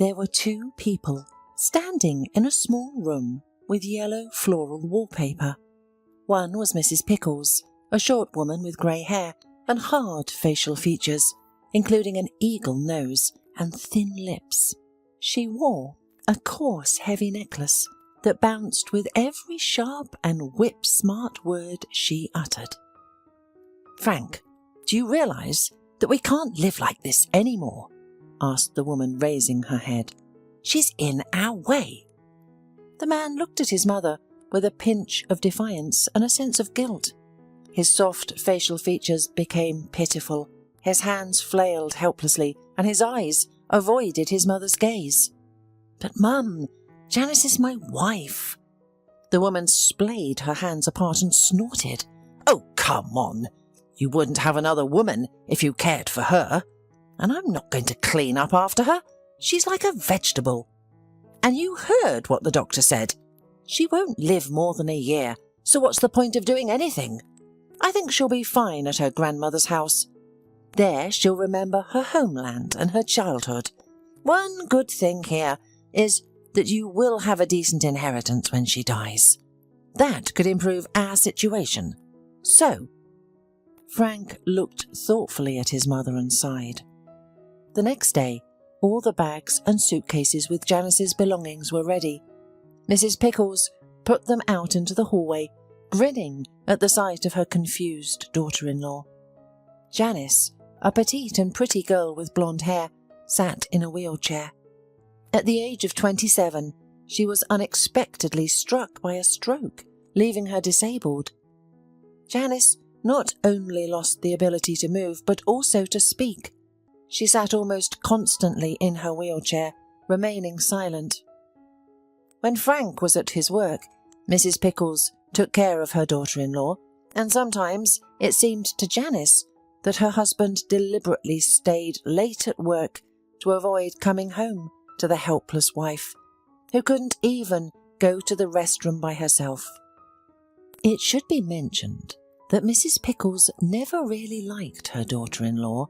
There were two people standing in a small room with yellow floral wallpaper. One was Mrs. Pickles, a short woman with grey hair and hard facial features, including an eagle nose and thin lips. She wore a coarse, heavy necklace that bounced with every sharp and whip-smart word she uttered. "Frank, do you realise that we can't live like this anymore?" asked the woman, raising her head. "She's in our way." The man looked at his mother with a pinch of defiance and a sense of guilt. His soft facial features became pitiful, his hands flailed helplessly, and his eyes avoided his mother's gaze. "But Mum, Janice is my wife." The woman splayed her hands apart and snorted. "Oh, come on. You wouldn't have another woman if you cared for her. And I'm not going to clean up after her. She's like a vegetable. And you heard what the doctor said. She won't live more than a year, so what's the point of doing anything? I think she'll be fine at her grandmother's house. There she'll remember her homeland and her childhood. One good thing here is that you will have a decent inheritance when she dies. That could improve our situation. So..." Frank looked thoughtfully at his mother and sighed. The next day, all the bags and suitcases with Janice's belongings were ready. Mrs. Pickles put them out into the hallway, grinning at the sight of her confused daughter-in-law. Janice, a petite and pretty girl with blonde hair, sat in a wheelchair. At the age of 27, she was unexpectedly struck by a stroke, leaving her disabled. Janice not only lost the ability to move, but also to speak. She sat almost constantly in her wheelchair, remaining silent. When Frank was at his work, Mrs. Pickles took care of her daughter-in-law, and sometimes it seemed to Janice that her husband deliberately stayed late at work to avoid coming home to the helpless wife, who couldn't even go to the restroom by herself. It should be mentioned that Mrs. Pickles never really liked her daughter-in-law.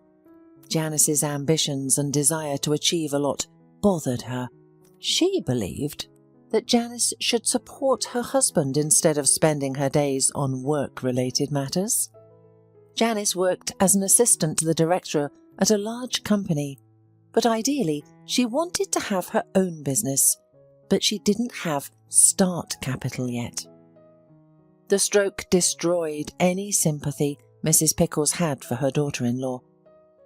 Janice's ambitions and desire to achieve a lot bothered her. She believed that Janice should support her husband instead of spending her days on work-related matters. Janice worked as an assistant to the director at a large company, but ideally she wanted to have her own business, but she didn't have start capital yet. The stroke destroyed any sympathy Mrs. Pickles had for her daughter-in-law.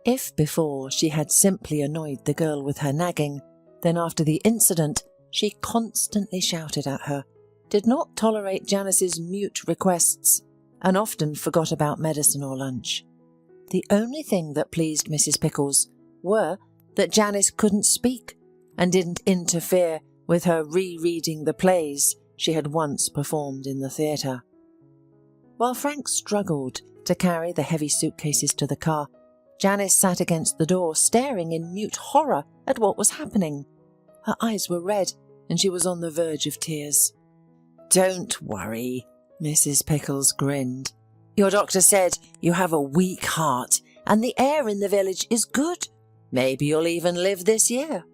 If before she had simply annoyed the girl with her nagging, then after the incident she constantly shouted at her, did not tolerate Janice's mute requests, and often forgot about medicine or lunch. The only thing that pleased Mrs. Pickles were that Janice couldn't speak and didn't interfere with her rereading the plays she had once performed in the theatre. While Frank struggled to carry the heavy suitcases to the car, Janice sat against the door, staring in mute horror at what was happening. Her eyes were red, and she was on the verge of tears. "Don't worry," Mrs. Pickles grinned. "Your doctor said you have a weak heart, and the air in the village is good. Maybe you'll even live this year.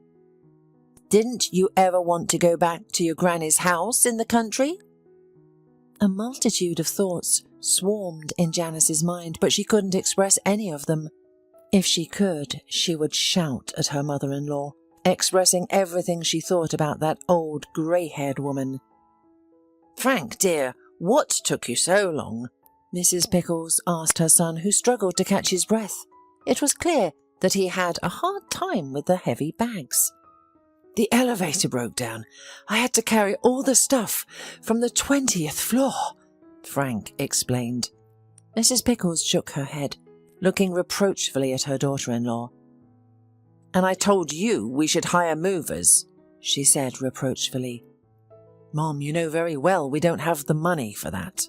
Didn't you ever want to go back to your granny's house in the country?" A multitude of thoughts swarmed in Janice's mind, but she couldn't express any of them. If she could, she would shout at her mother-in-law, expressing everything she thought about that old grey-haired woman. "Frank, dear, what took you so long?" Mrs. Pickles asked her son, who struggled to catch his breath. It was clear that he had a hard time with the heavy bags. "The elevator broke down. I had to carry all the stuff from the 20th floor," Frank explained. Mrs. Pickles shook her head, looking reproachfully at her daughter-in-law. "And I told you we should hire movers," she said reproachfully. "Mom, you know very well we don't have the money for that."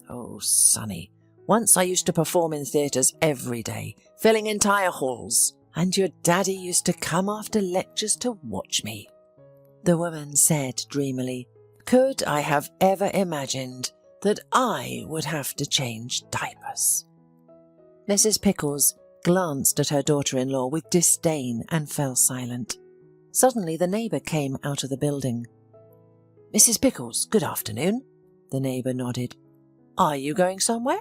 "Oh, Sonny, once I used to perform in theatres every day, filling entire halls, and your daddy used to come after lectures to watch me," the woman said dreamily. "Could I have ever imagined that I would have to change diapers?" Mrs. Pickles glanced at her daughter-in-law with disdain and fell silent. Suddenly the neighbour came out of the building. "Mrs. Pickles, good afternoon." The neighbour nodded. "Are you going somewhere?"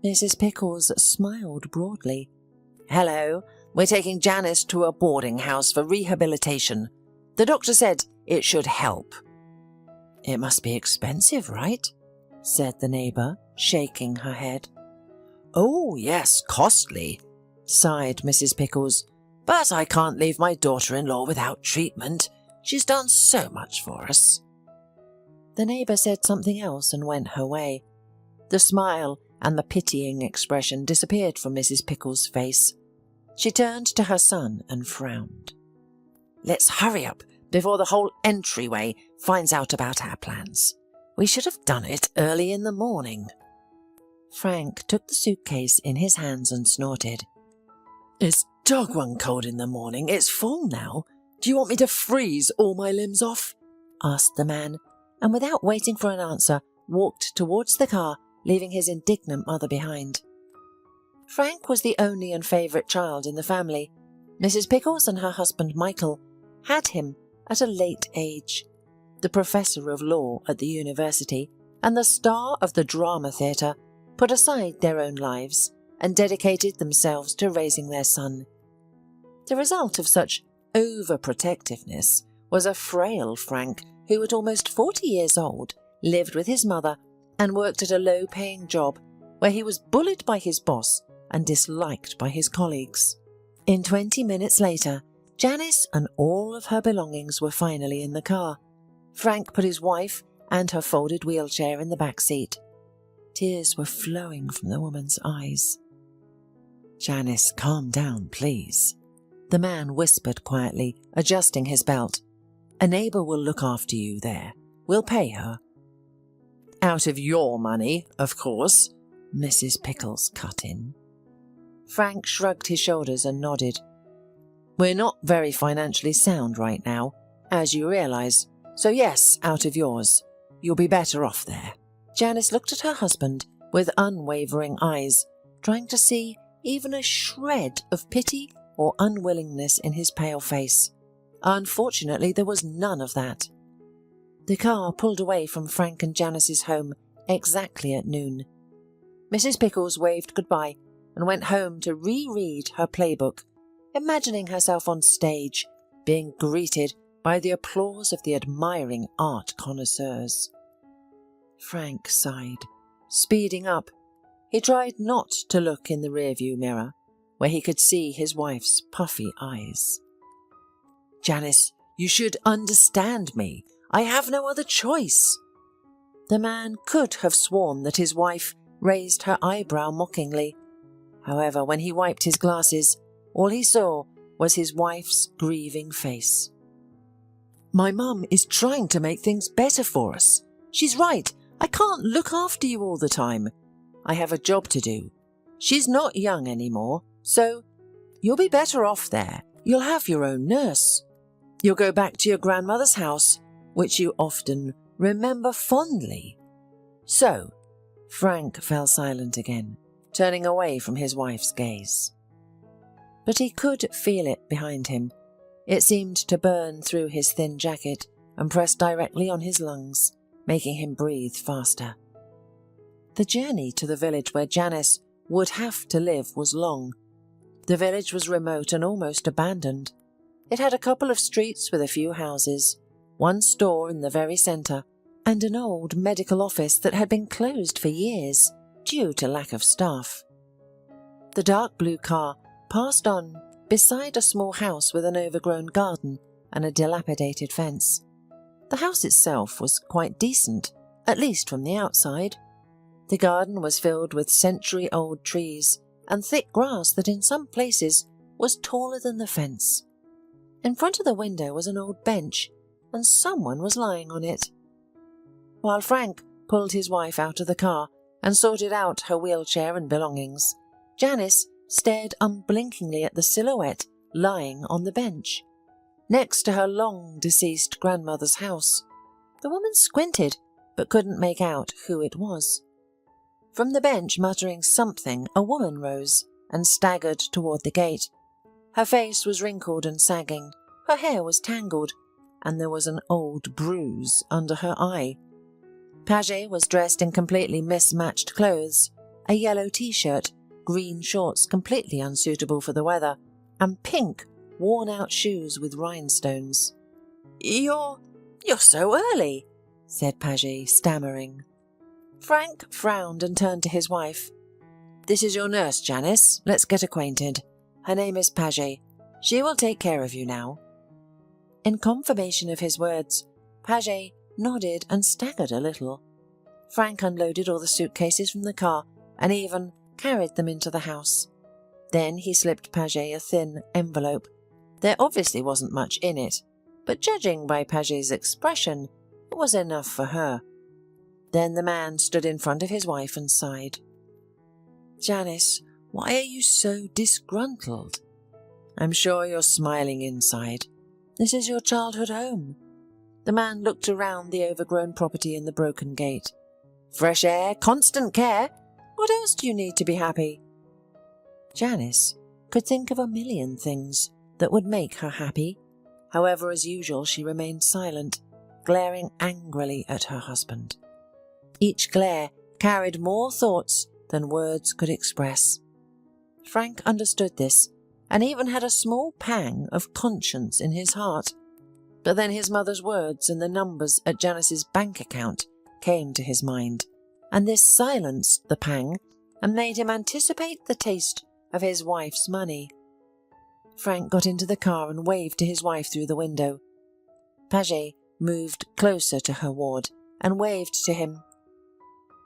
Mrs. Pickles smiled broadly. "Hello, we're taking Janice to a boarding house for rehabilitation. The doctor said it should help." "It must be expensive, right?" said the neighbour, shaking her head. "Oh, yes, costly," sighed Mrs. Pickles. "But I can't leave my daughter-in-law without treatment. She's done so much for us." The neighbour said something else and went her way. The smile and the pitying expression disappeared from Mrs. Pickles' face. She turned to her son and frowned. "Let's hurry up before the whole entryway finds out about our plans. We should have done it early in the morning." Frank took the suitcase in his hands and snorted. "It's dog-one cold in the morning. It's full now. Do you want me to freeze all my limbs off?" asked the man, and without waiting for an answer, walked towards the car, leaving his indignant mother behind. Frank was the only and favourite child in the family. Mrs. Pickles and her husband Michael had him at a late age. The professor of law at the university and the star of the drama theatre put aside their own lives and dedicated themselves to raising their son. The result of such overprotectiveness was a frail Frank who, at almost 40 years old, lived with his mother and worked at a low-paying job where he was bullied by his boss and disliked by his colleagues. 20 minutes later, Janice and all of her belongings were finally in the car. Frank put his wife and her folded wheelchair in the back seat. Tears were flowing from the woman's eyes. "Janice, calm down, please," the man whispered quietly, adjusting his belt. "A neighbour will look after you there. We'll pay her." "Out of your money, of course," Mrs. Pickles cut in. Frank shrugged his shoulders and nodded. "We're not very financially sound right now, as you realise, so yes, out of yours. You'll be better off there." Janice looked at her husband with unwavering eyes, trying to see even a shred of pity or unwillingness in his pale face. Unfortunately, there was none of that. The car pulled away from Frank and Janice's home exactly at noon. Mrs. Pickles waved goodbye and went home to reread her playbook, imagining herself on stage, being greeted by the applause of the admiring art connoisseurs. Frank sighed. Speeding up, he tried not to look in the rearview mirror, where he could see his wife's puffy eyes. "Janice, you should understand me. I have no other choice." The man could have sworn that his wife raised her eyebrow mockingly. However, when he wiped his glasses, all he saw was his wife's grieving face. "My mum is trying to make things better for us. She's right. I can't look after you all the time. I have a job to do. She's not young anymore, so you'll be better off there. You'll have your own nurse. You'll go back to your grandmother's house, which you often remember fondly." So, Frank fell silent again, turning away from his wife's gaze. But he could feel it behind him. It seemed to burn through his thin jacket and press directly on his lungs, making him breathe faster. The journey to the village where Janice would have to live was long. The village was remote and almost abandoned. It had a couple of streets with a few houses, one store in the very centre, and an old medical office that had been closed for years due to lack of staff. The dark blue car passed on beside a small house with an overgrown garden and a dilapidated fence. The house itself was quite decent, at least from the outside. The garden was filled with century-old trees and thick grass that in some places was taller than the fence. In front of the window was an old bench, and someone was lying on it. While Frank pulled his wife out of the car and sorted out her wheelchair and belongings, Janice stared unblinkingly at the silhouette lying on the bench, next to her long-deceased grandmother's house. The woman squinted, but couldn't make out who it was. From the bench, muttering something, a woman rose and staggered toward the gate. Her face was wrinkled and sagging. Her hair was tangled, and there was an old bruise under her eye. Paget was dressed in completely mismatched clothes, a yellow t-shirt, green shorts completely unsuitable for the weather, and pink, worn-out shoes with rhinestones. You're so early," said Paget, stammering. Frank frowned and turned to his wife. "This is your nurse, Janice. Let's get acquainted. Her name is Paget. She will take care of you now." In confirmation of his words, Paget nodded and staggered a little. Frank unloaded all the suitcases from the car and even carried them into the house. Then he slipped Paget a thin envelope. There obviously wasn't much in it, but judging by Paget's expression, it was enough for her. Then the man stood in front of his wife and sighed. "Janice, why are you so disgruntled? I'm sure you're smiling inside. This is your childhood home." The man looked around the overgrown property and the broken gate. "Fresh air, constant care. What else do you need to be happy?" Janice could think of a million things that would make her happy. However, as usual, she remained silent, glaring angrily at her husband. Each glare carried more thoughts than words could express. Frank understood this, and even had a small pang of conscience in his heart. But then his mother's words and the numbers at Janice's bank account came to his mind, and this silenced the pang and made him anticipate the taste of his wife's money. Frank got into the car and waved to his wife through the window. Paget moved closer to her ward and waved to him.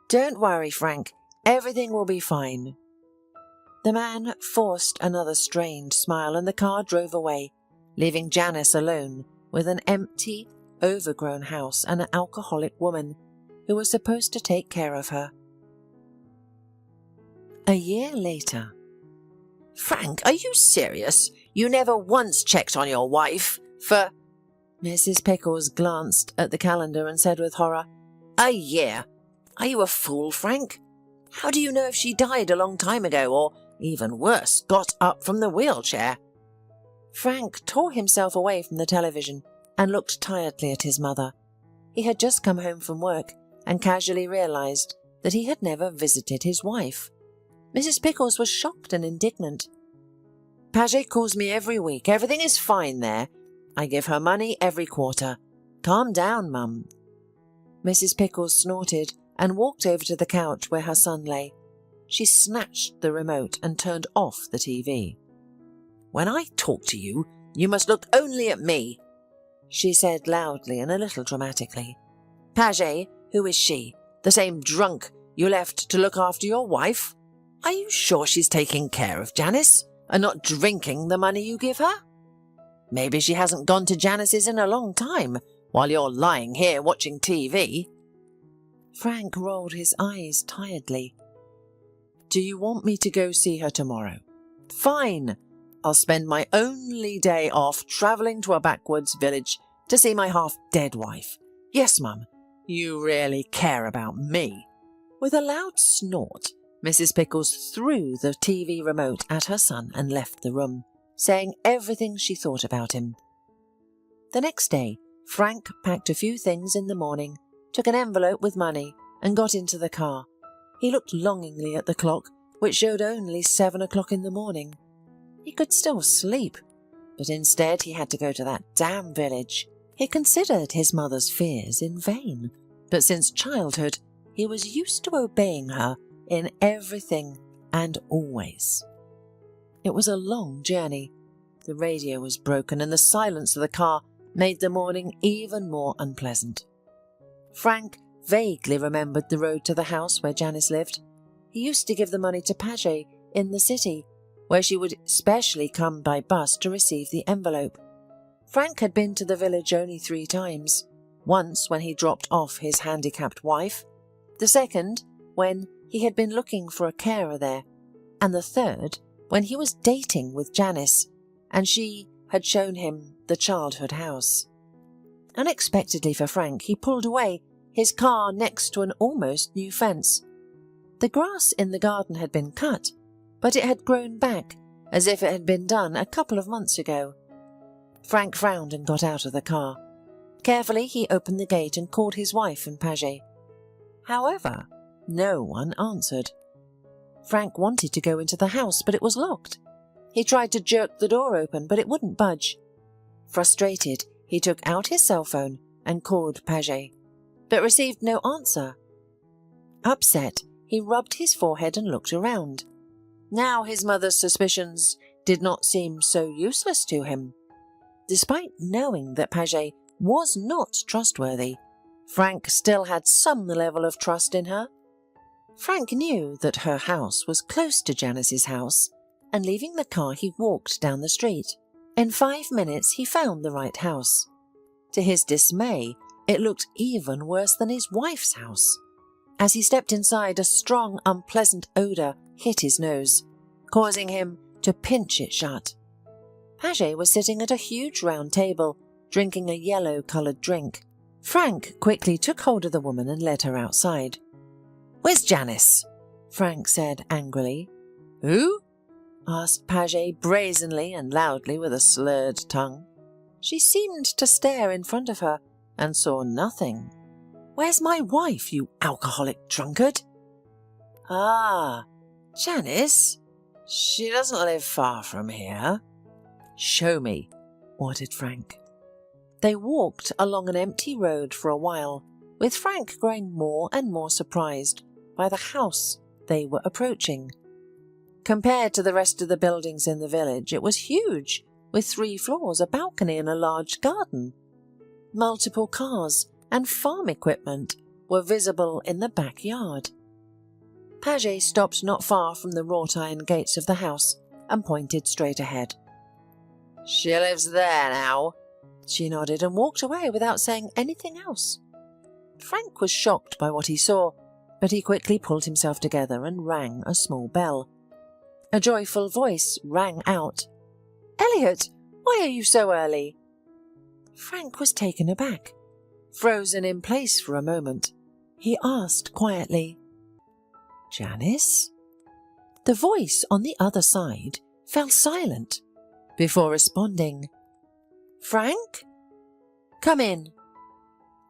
"Don't worry, Frank. Everything will be fine." The man forced another strained smile and the car drove away, leaving Janice alone with an empty, overgrown house and an alcoholic woman who was supposed to take care of her. A year later. "Frank, are you serious? You never once checked on your wife for—" Mrs. Pickles glanced at the calendar and said with horror, "A year? Are you a fool, Frank? How do you know if she died a long time ago or, even worse, got up from the wheelchair?" Frank tore himself away from the television and looked tiredly at his mother. He had just come home from work and casually realized that he had never visited his wife. Mrs. Pickles was shocked and indignant. "Paget calls me every week. Everything is fine there. I give her money every quarter. Calm down, Mum." Mrs. Pickles snorted and walked over to the couch where her son lay. She snatched the remote and turned off the TV. "When I talk to you, you must look only at me," she said loudly and a little dramatically. "Paget, who is she? The same drunk you left to look after your wife? Are you sure she's taking care of Janice and not drinking the money you give her? Maybe she hasn't gone to Janice's in a long time while you're lying here watching TV." Frank rolled his eyes tiredly. "Do you want me to go see her tomorrow? Fine. I'll spend my only day off travelling to a backwoods village to see my half-dead wife. Yes, Mum, you really care about me." With a loud snort, Mrs. Pickles threw the TV remote at her son and left the room, saying everything she thought about him. The next day, Frank packed a few things in the morning, took an envelope with money, and got into the car. He looked longingly at the clock, which showed only 7 o'clock in the morning. He could still sleep, but instead he had to go to that damn village. He considered his mother's fears in vain, but since childhood he was used to obeying her in everything and always. It was a long journey. The radio was broken and the silence of the car made the morning even more unpleasant. Frank vaguely remembered the road to the house where Janice lived. He used to give the money to Paget in the city, where she would specially come by bus to receive the envelope. Frank had been to the village only 3 times, once when he dropped off his handicapped wife, the second when he had been looking for a carer there, and the third when he was dating with Janice, and she had shown him the childhood house. Unexpectedly for Frank, he pulled away, his car next to an almost new fence. The grass in the garden had been cut, but it had grown back as if it had been done a couple of months ago. Frank frowned and got out of the car. Carefully, he opened the gate and called his wife and Paget. However, no one answered. Frank wanted to go into the house, but it was locked. He tried to jerk the door open, but it wouldn't budge. Frustrated, he took out his cell phone and called Paget, but received no answer. Upset, he rubbed his forehead and looked around. Now his mother's suspicions did not seem so useless to him. Despite knowing that Paget was not trustworthy, Frank still had some level of trust in her. Frank knew that her house was close to Janice's house, and leaving the car he walked down the street. In 5 minutes he found the right house. To his dismay, it looked even worse than his wife's house. As he stepped inside, a strong, unpleasant odour hit his nose, causing him to pinch it shut. Paget was sitting at a huge round table, drinking a yellow-coloured drink. Frank quickly took hold of the woman and led her outside. "Where's Janice?" Frank said angrily. "Who?" asked Paget brazenly and loudly with a slurred tongue. She seemed to stare in front of her and saw nothing. "Where's my wife, you alcoholic drunkard?" "Ah, Janice? She doesn't live far from here." "Show me," ordered Frank. They walked along an empty road for a while, with Frank growing more and more surprised by the house they were approaching. Compared to the rest of the buildings in the village, it was huge, with 3 floors, a balcony and a large garden. Multiple cars and farm equipment were visible in the backyard. Paget stopped not far from the wrought-iron gates of the house and pointed straight ahead. "She lives there now." She nodded and walked away without saying anything else. Frank was shocked by what he saw, but he quickly pulled himself together and rang a small bell. A joyful voice rang out. "Elliot, why are you so early?" Frank was taken aback. Frozen in place for a moment, he asked quietly, "Janice?" The voice on the other side fell silent before responding, "Frank? Come in."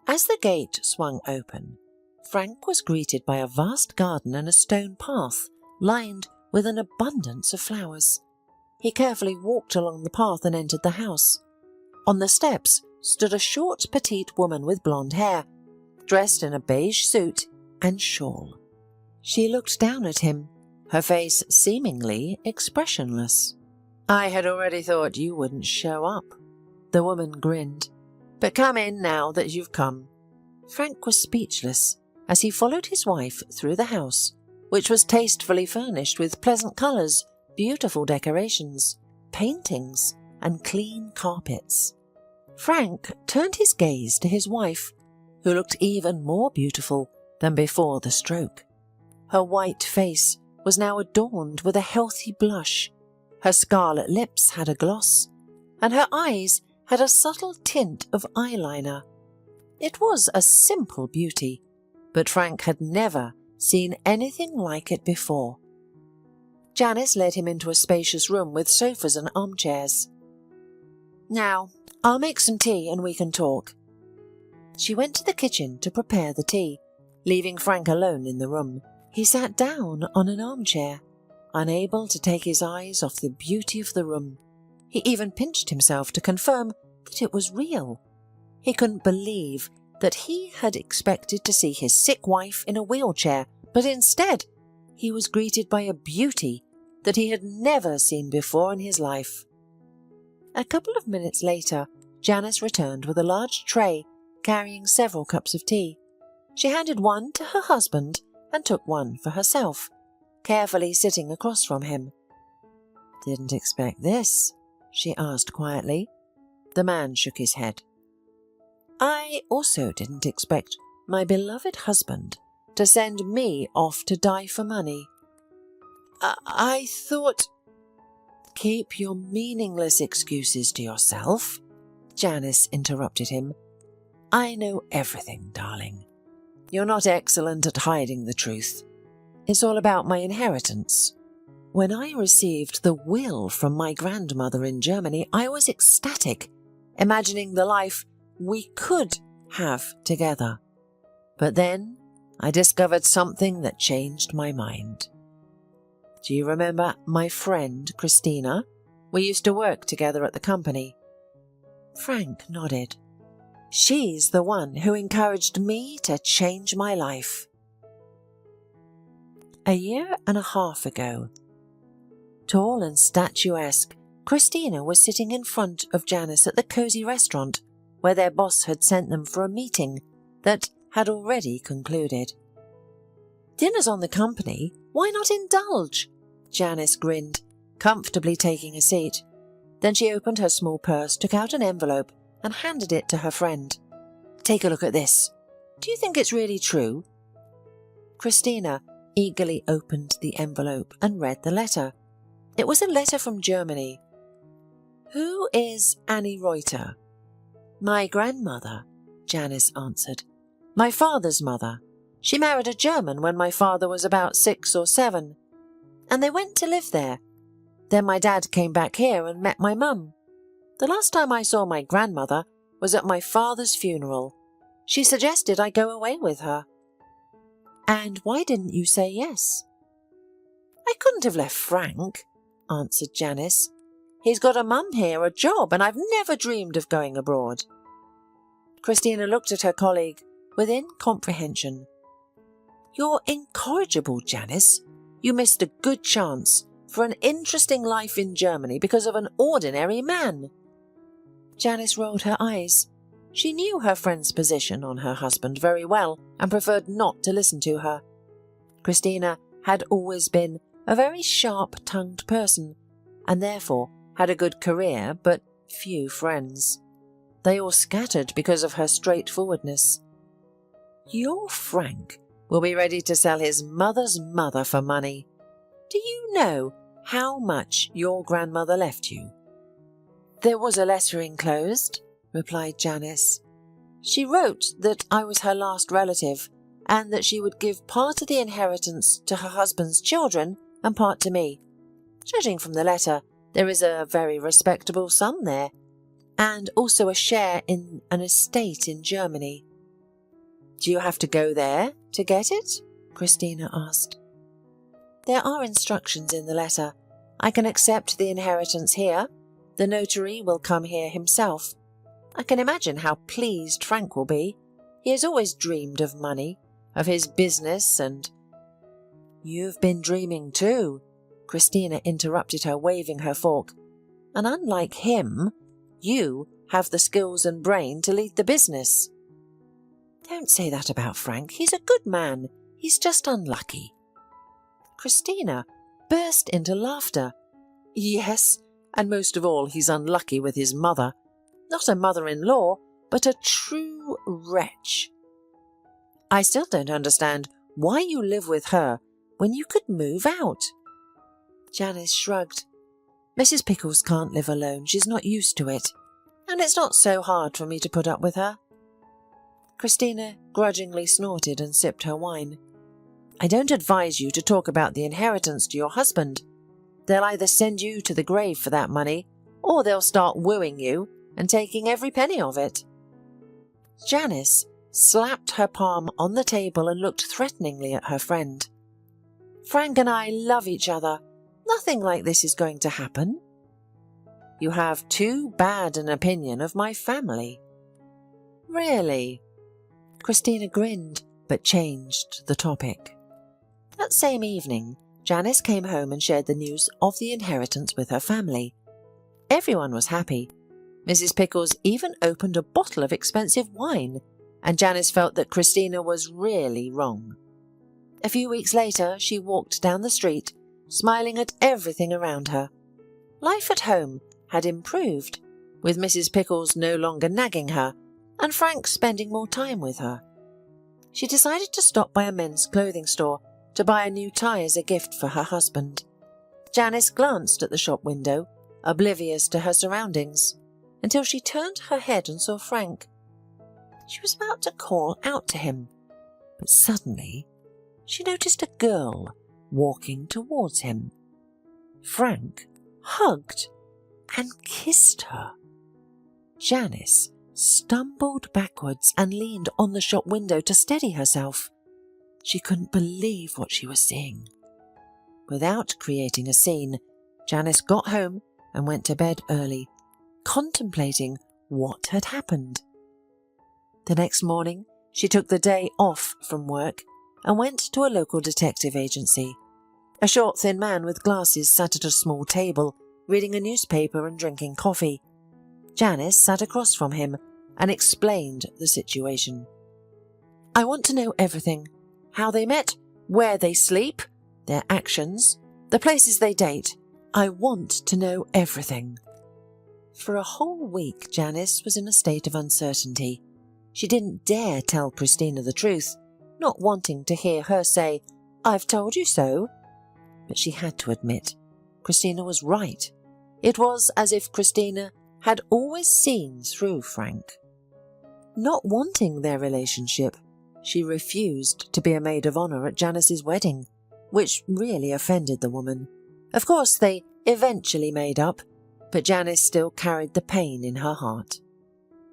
As the gate swung open, Frank was greeted by a vast garden and a stone path lined with an abundance of flowers. He carefully walked along the path and entered the house. On the steps stood a short, petite woman with blonde hair, dressed in a beige suit and shawl. She looked down at him, her face seemingly expressionless. "I had already thought you wouldn't show up," the woman grinned. "But come in now that you've come." Frank was speechless as he followed his wife through the house, which was tastefully furnished with pleasant colours, beautiful decorations, paintings, and clean carpets. Frank turned his gaze to his wife, who looked even more beautiful than before the stroke. Her white face was now adorned with a healthy blush, her scarlet lips had a gloss, and her eyes had a subtle tint of eyeliner. It was a simple beauty, but Frank had never seen anything like it before. Janice led him into a spacious room with sofas and armchairs. "Now, I'll make some tea and we can talk." She went to the kitchen to prepare the tea, leaving Frank alone in the room. He sat down on an armchair, unable to take his eyes off the beauty of the room. He even pinched himself to confirm that it was real. He couldn't believe that he had expected to see his sick wife in a wheelchair, but instead he was greeted by a beauty that he had never seen before in his life. A couple of minutes later, Janice returned with a large tray carrying several cups of tea. She handed one to her husband and took one for herself, carefully sitting across from him. "Didn't expect this?" she asked quietly. The man shook his head. "I also didn't expect my beloved husband to send me off to die for money. I thought—" "Keep your meaningless excuses to yourself," Janice interrupted him. "I know everything, darling. You're not excellent at hiding the truth. It's all about my inheritance. When I received the will from my grandmother in Germany, I was ecstatic imagining the life we could have together. But then I discovered something that changed my mind. Do you remember my friend Christina? We used to work together at the company. Frank nodded. She's the one who encouraged me to change my life. 1.5 years ago, tall and statuesque, Christina was sitting in front of Janice at the cosy restaurant where their boss had sent them for a meeting that had already concluded. Dinner's on the company, why not indulge? Janice grinned, comfortably taking a seat. Then she opened her small purse, took out an envelope and handed it to her friend. Take a look at this. Do you think it's really true? Christina eagerly opened the envelope and read the letter. It was a letter from Germany. Who is Annie Reuter? My grandmother, Janice answered. My father's mother. She married a German when my father was about 6 or 7. And they went to live there. Then my dad came back here and met my mum. The last time I saw my grandmother was at my father's funeral. She suggested I go away with her. And why didn't you say yes? I couldn't have left Frank, answered Janice. He's got a mum here, a job, and I've never dreamed of going abroad. Christina looked at her colleague with incomprehension. You're incorrigible, Janice. You missed a good chance for an interesting life in Germany because of an ordinary man. Janice rolled her eyes. She knew her friend's position on her husband very well and preferred not to listen to her. Christina had always been a very sharp-tongued person and therefore had a good career but few friends. They all scattered because of her straightforwardness. Your Frank will be ready to sell his mother's mother for money. Do you know how much your grandmother left you? There was a letter enclosed, replied Janice. She wrote that I was her last relative and that she would give part of the inheritance to her husband's children and part to me. Judging from the letter, there is a very respectable sum there, and also a share in an estate in Germany. Do you have to go there to get it? Christina asked. There are instructions in the letter. I can accept the inheritance here. The notary will come here himself. I can imagine how pleased Frank will be. He has always dreamed of money, of his business and... You've been dreaming too, Christina interrupted her, waving her fork. And unlike him, you have the skills and brain to lead the business. Don't say that about Frank. He's a good man. He's just unlucky. Christina burst into laughter. Yes, and most of all he's unlucky with his mother. Not a mother-in-law, but a true wretch. I still don't understand why you live with her when you could move out. Janice shrugged. Mrs. Pickles can't live alone. She's not used to it. And it's not so hard for me to put up with her. Christina grudgingly snorted and sipped her wine. I don't advise you to talk about the inheritance to your husband. They'll either send you to the grave for that money, or they'll start wooing you and taking every penny of it. Janice slapped her palm on the table and looked threateningly at her friend. Frank and I love each other. Nothing like this is going to happen. You have too bad an opinion of my family. Really? Christina grinned, but changed the topic. That same evening, Janice came home and shared the news of the inheritance with her family. Everyone was happy. Mrs. Pickles even opened a bottle of expensive wine, and Janice felt that Christina was really wrong. A few weeks later, she walked down the street, smiling at everything around her. Life at home had improved, with Mrs. Pickles no longer nagging her, and Frank spending more time with her. She decided to stop by a men's clothing store to buy a new tie as a gift for her husband. Janice glanced at the shop window, oblivious to her surroundings, until she turned her head and saw Frank. She was about to call out to him, but suddenly she noticed a girl walking towards him. Frank hugged and kissed her. Janice stumbled backwards and leaned on the shop window to steady herself. She couldn't believe what she was seeing. Without creating a scene, Janice got home and went to bed early, contemplating what had happened. The next morning, she took the day off from work and went to a local detective agency. A short, thin man with glasses sat at a small table, reading a newspaper and drinking coffee. Janice sat across from him and explained the situation. "I want to know everything. How they met, where they sleep, their actions, the places they date. I want to know everything." For a whole week, Janice was in a state of uncertainty. She didn't dare tell Christina the truth, not wanting to hear her say, "I've told you so." But she had to admit, Christina was right. It was as if Christina had always seen through Frank. Not wanting their relationship, she refused to be a maid of honour at Janice's wedding, which really offended the woman. Of course, they eventually made up, but Janice still carried the pain in her heart.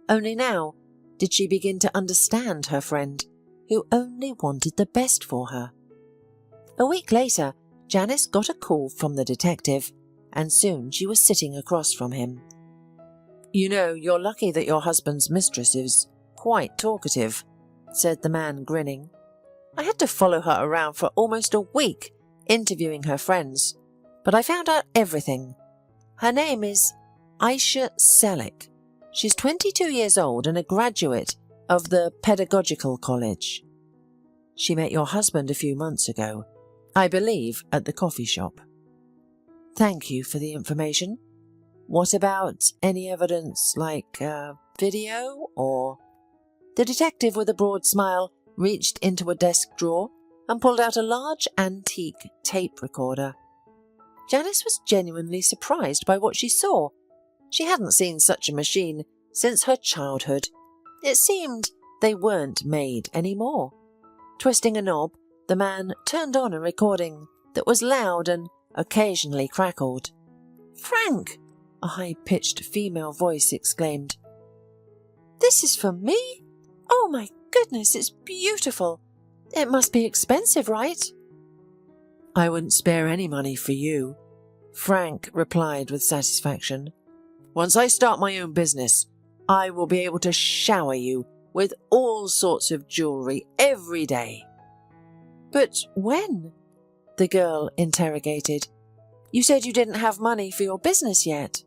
Only now did she begin to understand her friend, who only wanted the best for her. A week later, Janice got a call from the detective, and soon she was sitting across from him. "You know, you're lucky that your husband's mistress is quite talkative," said the man, grinning. "I had to follow her around for almost a week, interviewing her friends, but I found out everything. Her name is Aisha Selick. She's 22 years old and a graduate of the Pedagogical College. She met your husband a few months ago, I believe at the coffee shop." "Thank you for the information. What about any evidence like video or—" The detective, with a broad smile, reached into a desk drawer and pulled out a large antique tape recorder. Janice was genuinely surprised by what she saw. She hadn't seen such a machine since her childhood. It seemed they weren't made anymore. Twisting a knob, the man turned on a recording that was loud and occasionally crackled. "Frank!" a high-pitched female voice exclaimed. "This is for me? Oh my goodness, it's beautiful. It must be expensive, right?" "I wouldn't spare any money for you," Frank replied with satisfaction. "Once I start my own business, I will be able to shower you with all sorts of jewellery every day." "But when?" the girl interrogated. "You said you didn't have money for your business yet."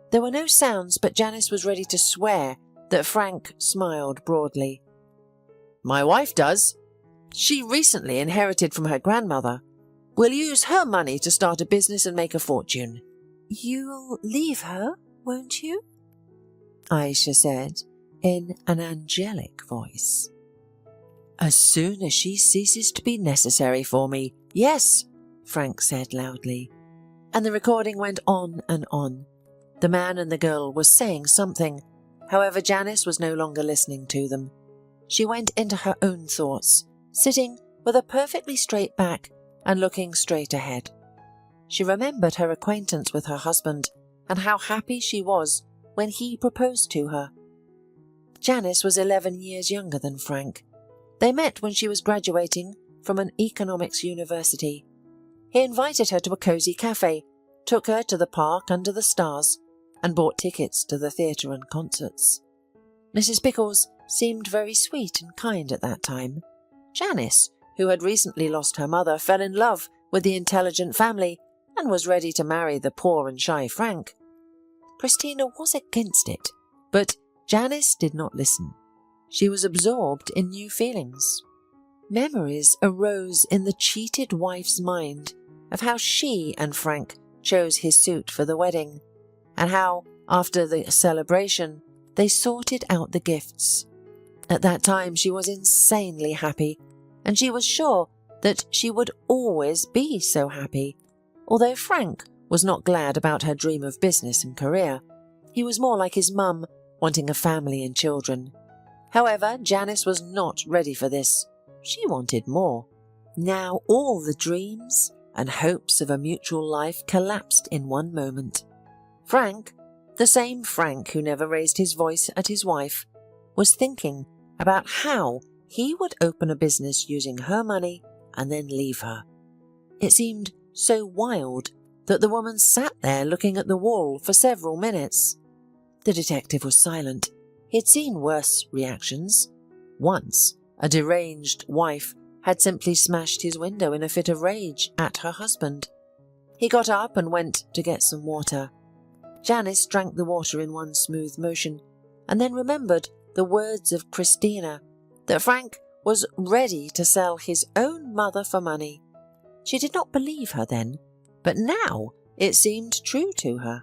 There were no sounds, but Janice was ready to swear that Frank smiled broadly. "My wife does. She recently inherited from her grandmother. We'll use her money to start a business and make a fortune." "You'll leave her, won't you?" Aisha said in an angelic voice. "As soon as she ceases to be necessary for me, yes," Frank said loudly. And the recording went on and on. The man and the girl were saying something. However, Janice was no longer listening to them. She went into her own thoughts, sitting with a perfectly straight back and looking straight ahead. She remembered her acquaintance with her husband and how happy she was when he proposed to her. Janice was 11 years younger than Frank. They met when she was graduating from an economics university. He invited her to a cosy cafe, took her to the park under the stars, and bought tickets to the theatre and concerts. Mrs. Pickles seemed very sweet and kind at that time. Janice, who had recently lost her mother, fell in love with the intelligent family and was ready to marry the poor and shy Frank. Christina was against it, but Janice did not listen. She was absorbed in new feelings. Memories arose in the cheated wife's mind of how she and Frank chose his suit for the wedding, and how, after the celebration, they sorted out the gifts. At that time she was insanely happy, and she was sure that she would always be so happy. Although Frank was not glad about her dream of business and career, he was more like his mum, wanting a family and children. However, Janice was not ready for this. She wanted more. Now all the dreams and hopes of a mutual life collapsed in one moment. Frank, The same Frank who never raised his voice at his wife was thinking about how he would open a business using her money and then leave her. It seemed so wild that the woman sat there looking at the wall for several minutes. The detective was silent. He'd seen worse reactions. Once, a deranged wife had simply smashed his window in a fit of rage at her husband. He got up and went to get some water. Janice drank the water in one smooth motion, and then remembered the words of Christina, that Frank was ready to sell his own mother for money. She did not believe her then, but now it seemed true to her.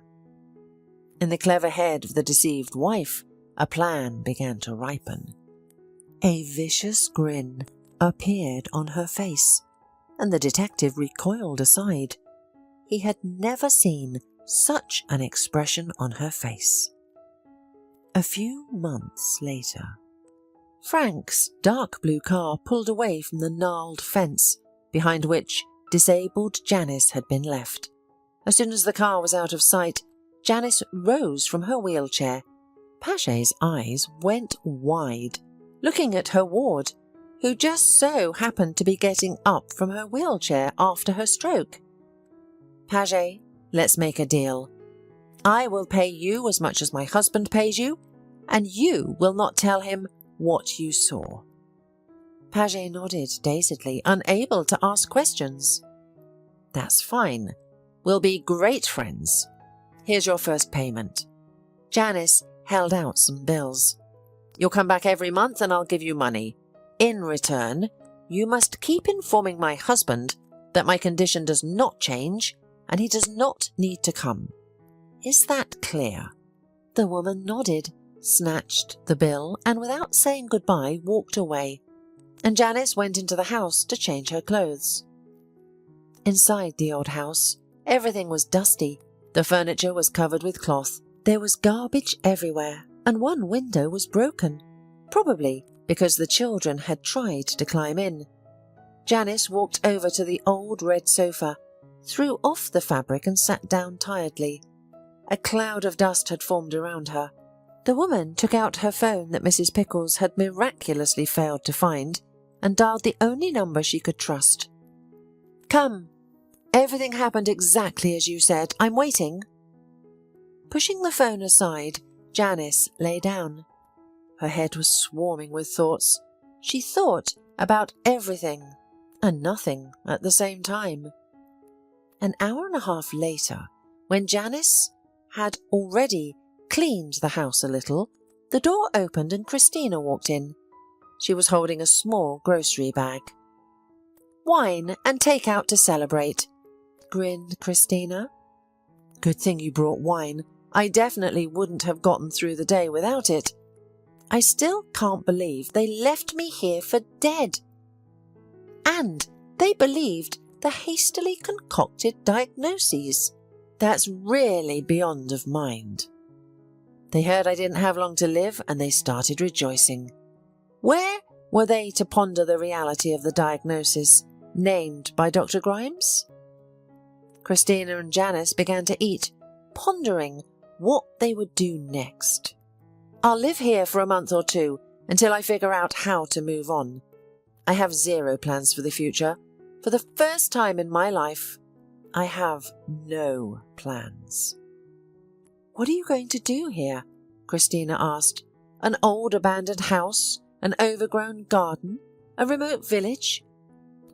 In the clever head of the deceived wife, a plan began to ripen. A vicious grin appeared on her face, and the detective recoiled aside. He had never seen such an expression on her face. A few months later, Frank's dark blue car pulled away from the gnarled fence behind which disabled Janice had been left. As soon as the car was out of sight, Janice rose from her wheelchair. Paget's eyes went wide, looking at her ward, who just so happened to be getting up from her wheelchair after her stroke. "Paget, let's make a deal. I will pay you as much as my husband pays you, and you will not tell him what you saw." Paget nodded dazedly, unable to ask questions. "That's fine. We'll be great friends. Here's your first payment." Janice held out some bills. "You'll come back every month and I'll give you money. In return, you must keep informing my husband that my condition does not change and he does not need to come. Is that clear?" The woman nodded, snatched the bill, and without saying goodbye walked away, and Janice went into the house to change her clothes. Inside the old house, everything was dusty. The furniture was covered with cloth. There was garbage everywhere, and one window was broken, probably because the children had tried to climb in. Janice walked over to the old red sofa, threw off the fabric and sat down tiredly. A cloud of dust had formed around her. The woman took out her phone that Mrs. Pickles had miraculously failed to find and dialed the only number she could trust. "Come. Everything happened exactly as you said. I'm waiting." Pushing the phone aside, Janice lay down. Her head was swarming with thoughts. She thought about everything and nothing at the same time. An hour and a half later, when Janice had already cleaned the house a little, the door opened and Christina walked in. She was holding a small grocery bag. "Wine and takeout to celebrate," grinned Christina. "Good thing you brought wine. I definitely wouldn't have gotten through the day without it. I still can't believe they left me here for dead. And they believed the hastily concocted diagnoses. That's really beyond of mind. They heard I didn't have long to live and they started rejoicing. Where were they to ponder the reality of the diagnosis named by Dr. Grimes?" Christina and Janice began to eat, pondering what they would do next. "I'll live here for a month or two until I figure out how to move on. I have zero plans for the future. For the first time in my life, I have no plans." "What are you going to do here?" Christina asked. "An old abandoned house, an overgrown garden, a remote village?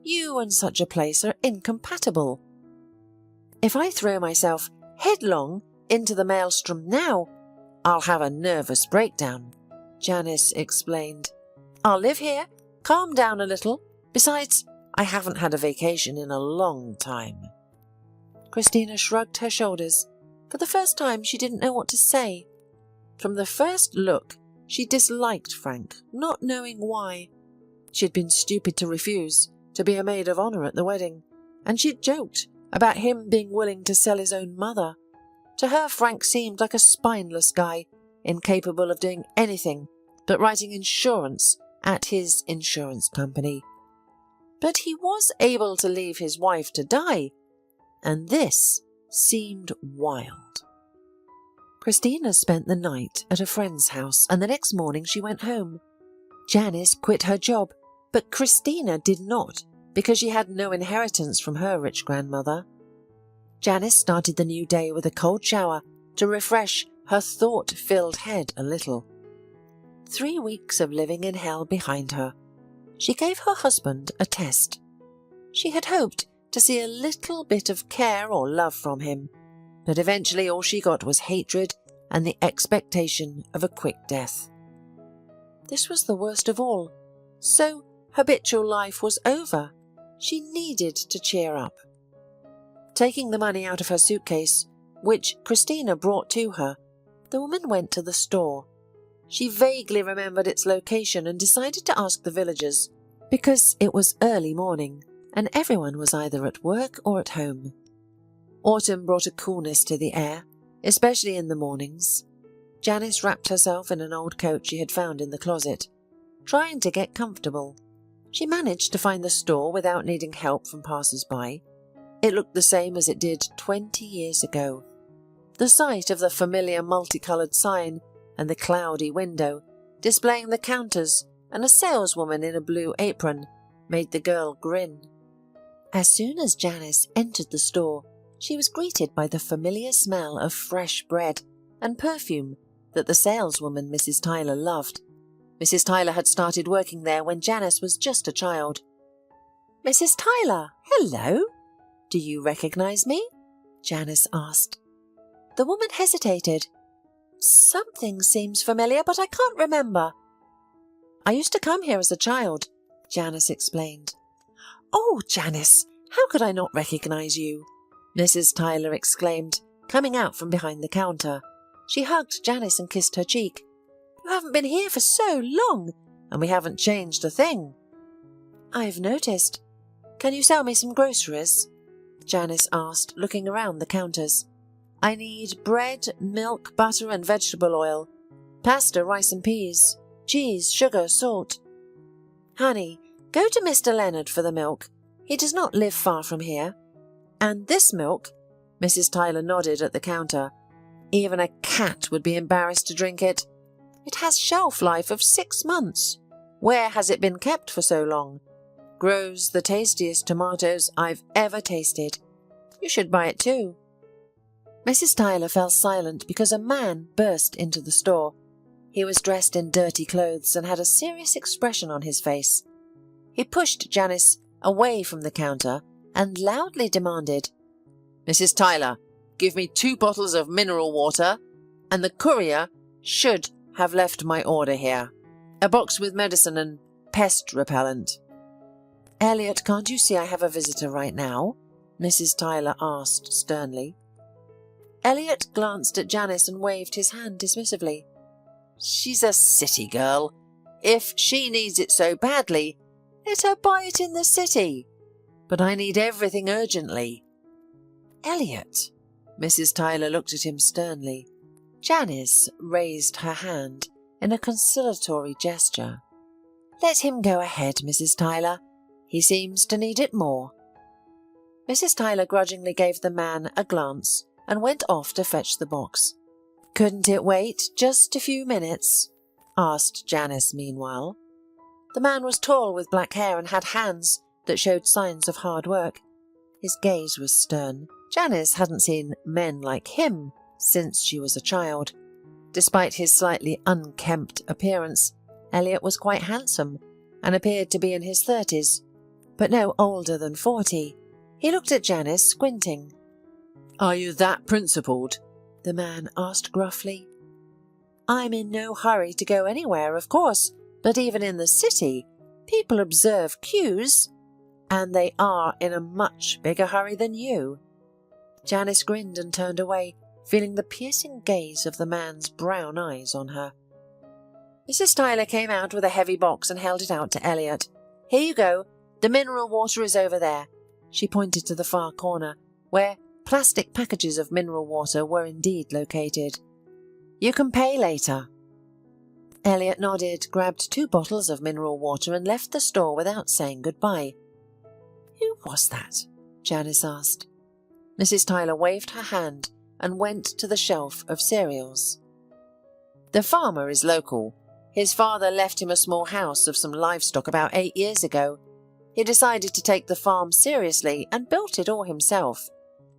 You and such a place are incompatible." "If I throw myself headlong into the maelstrom now, I'll have a nervous breakdown," Janice explained. "I'll live here, calm down a little. Besides, I haven't had a vacation in a long time." Christina shrugged her shoulders. For the first time, she didn't know what to say. From the first look, she disliked Frank, not knowing why. She'd been stupid to refuse to be a maid of honour at the wedding, and she'd joked about him being willing to sell his own mother. To her, Frank seemed like a spineless guy, incapable of doing anything but writing insurance at his insurance company. But he was able to leave his wife to die, and this seemed wild. Christina spent the night at a friend's house and the next morning she went home. Janice quit her job, but Christina did not because she had no inheritance from her rich grandmother. Janice started the new day with a cold shower to refresh her thought-filled head a little. 3 weeks of living in hell behind her, she gave her husband a test. She had hoped to see a little bit of care or love from him, but eventually all she got was hatred and the expectation of a quick death. This was the worst of all. So habitual life was over. She needed to cheer up. Taking the money out of her suitcase, which Christina brought to her, the woman went to the store. She vaguely remembered its location and decided to ask the villagers, because it was early morning and everyone was either at work or at home. Autumn brought a coolness to the air, especially in the mornings. Janice wrapped herself in an old coat she had found in the closet, trying to get comfortable. She managed to find the store without needing help from passers-by. It looked the same as it did 20 years ago. The sight of the familiar multicoloured sign and the cloudy window, displaying the counters and a saleswoman in a blue apron, made the girl grin. As soon as Janice entered the store, she was greeted by the familiar smell of fresh bread and perfume that the saleswoman Mrs. Tyler loved. Mrs. Tyler had started working there when Janice was just a child. "Mrs. Tyler, hello. Do you recognize me?" Janice asked. The woman hesitated. "Something seems familiar, but I can't remember." "I used to come here as a child," Janice explained. "Oh, Janice, how could I not recognize you?" Mrs. Tyler exclaimed, coming out from behind the counter. She hugged Janice and kissed her cheek. "You haven't been here for so long, and we haven't changed a thing." "I've noticed. Can you sell me some groceries?" Janice asked, looking around the counters. "I need bread, milk, butter and vegetable oil, pasta, rice and peas, cheese, sugar, salt." "Honey, go to Mr. Leonard for the milk. He does not live far from here. And this milk," Mrs. Tyler nodded at the counter. "Even a cat would be embarrassed to drink it. It has shelf life of 6 months. Where has it been kept for so long? Grows the tastiest tomatoes I've ever tasted. You should buy it too." Mrs. Tyler fell silent because a man burst into the store. He was dressed in dirty clothes and had a serious expression on his face. He pushed Janice away from the counter and loudly demanded, "Mrs. Tyler, give me 2 bottles of mineral water, and the courier should have left my order here. A box with medicine and pest repellent." "Elliot, can't you see I have a visitor right now?" Mrs. Tyler asked sternly. Elliot glanced at Janice and waved his hand dismissively. "She's a city girl. If she needs it so badly, let her buy it in the city. But I need everything urgently." "Elliot," Mrs. Tyler looked at him sternly. Janice raised her hand in a conciliatory gesture. "Let him go ahead, Mrs. Tyler. He seems to need it more." Mrs. Tyler grudgingly gave the man a glance and went off to fetch the box. "Couldn't it wait just a few minutes?" asked Janice meanwhile. The man was tall with black hair and had hands that showed signs of hard work. His gaze was stern. Janice hadn't seen men like him since she was a child. Despite his slightly unkempt appearance, Elliot was quite handsome and appeared to be in his 30s, but no older than 40. He looked at Janice, squinting. "Are you that principled?" the man asked gruffly. "I'm in no hurry to go anywhere, of course, but even in the city, people observe cues, and they are in a much bigger hurry than you." Janice grinned and turned away, feeling the piercing gaze of the man's brown eyes on her. Mrs. Tyler came out with a heavy box and held it out to Elliot. "Here you go. The mineral water is over there." She pointed to the far corner, where plastic packages of mineral water were indeed located. "You can pay later." Elliot nodded, grabbed 2 bottles of mineral water and left the store without saying goodbye. "Who was that?" Janice asked. Mrs. Tyler waved her hand and went to the shelf of cereals. The farmer is local. His father left him a small house of some livestock about 8 years ago. He decided to take the farm seriously and built it all himself.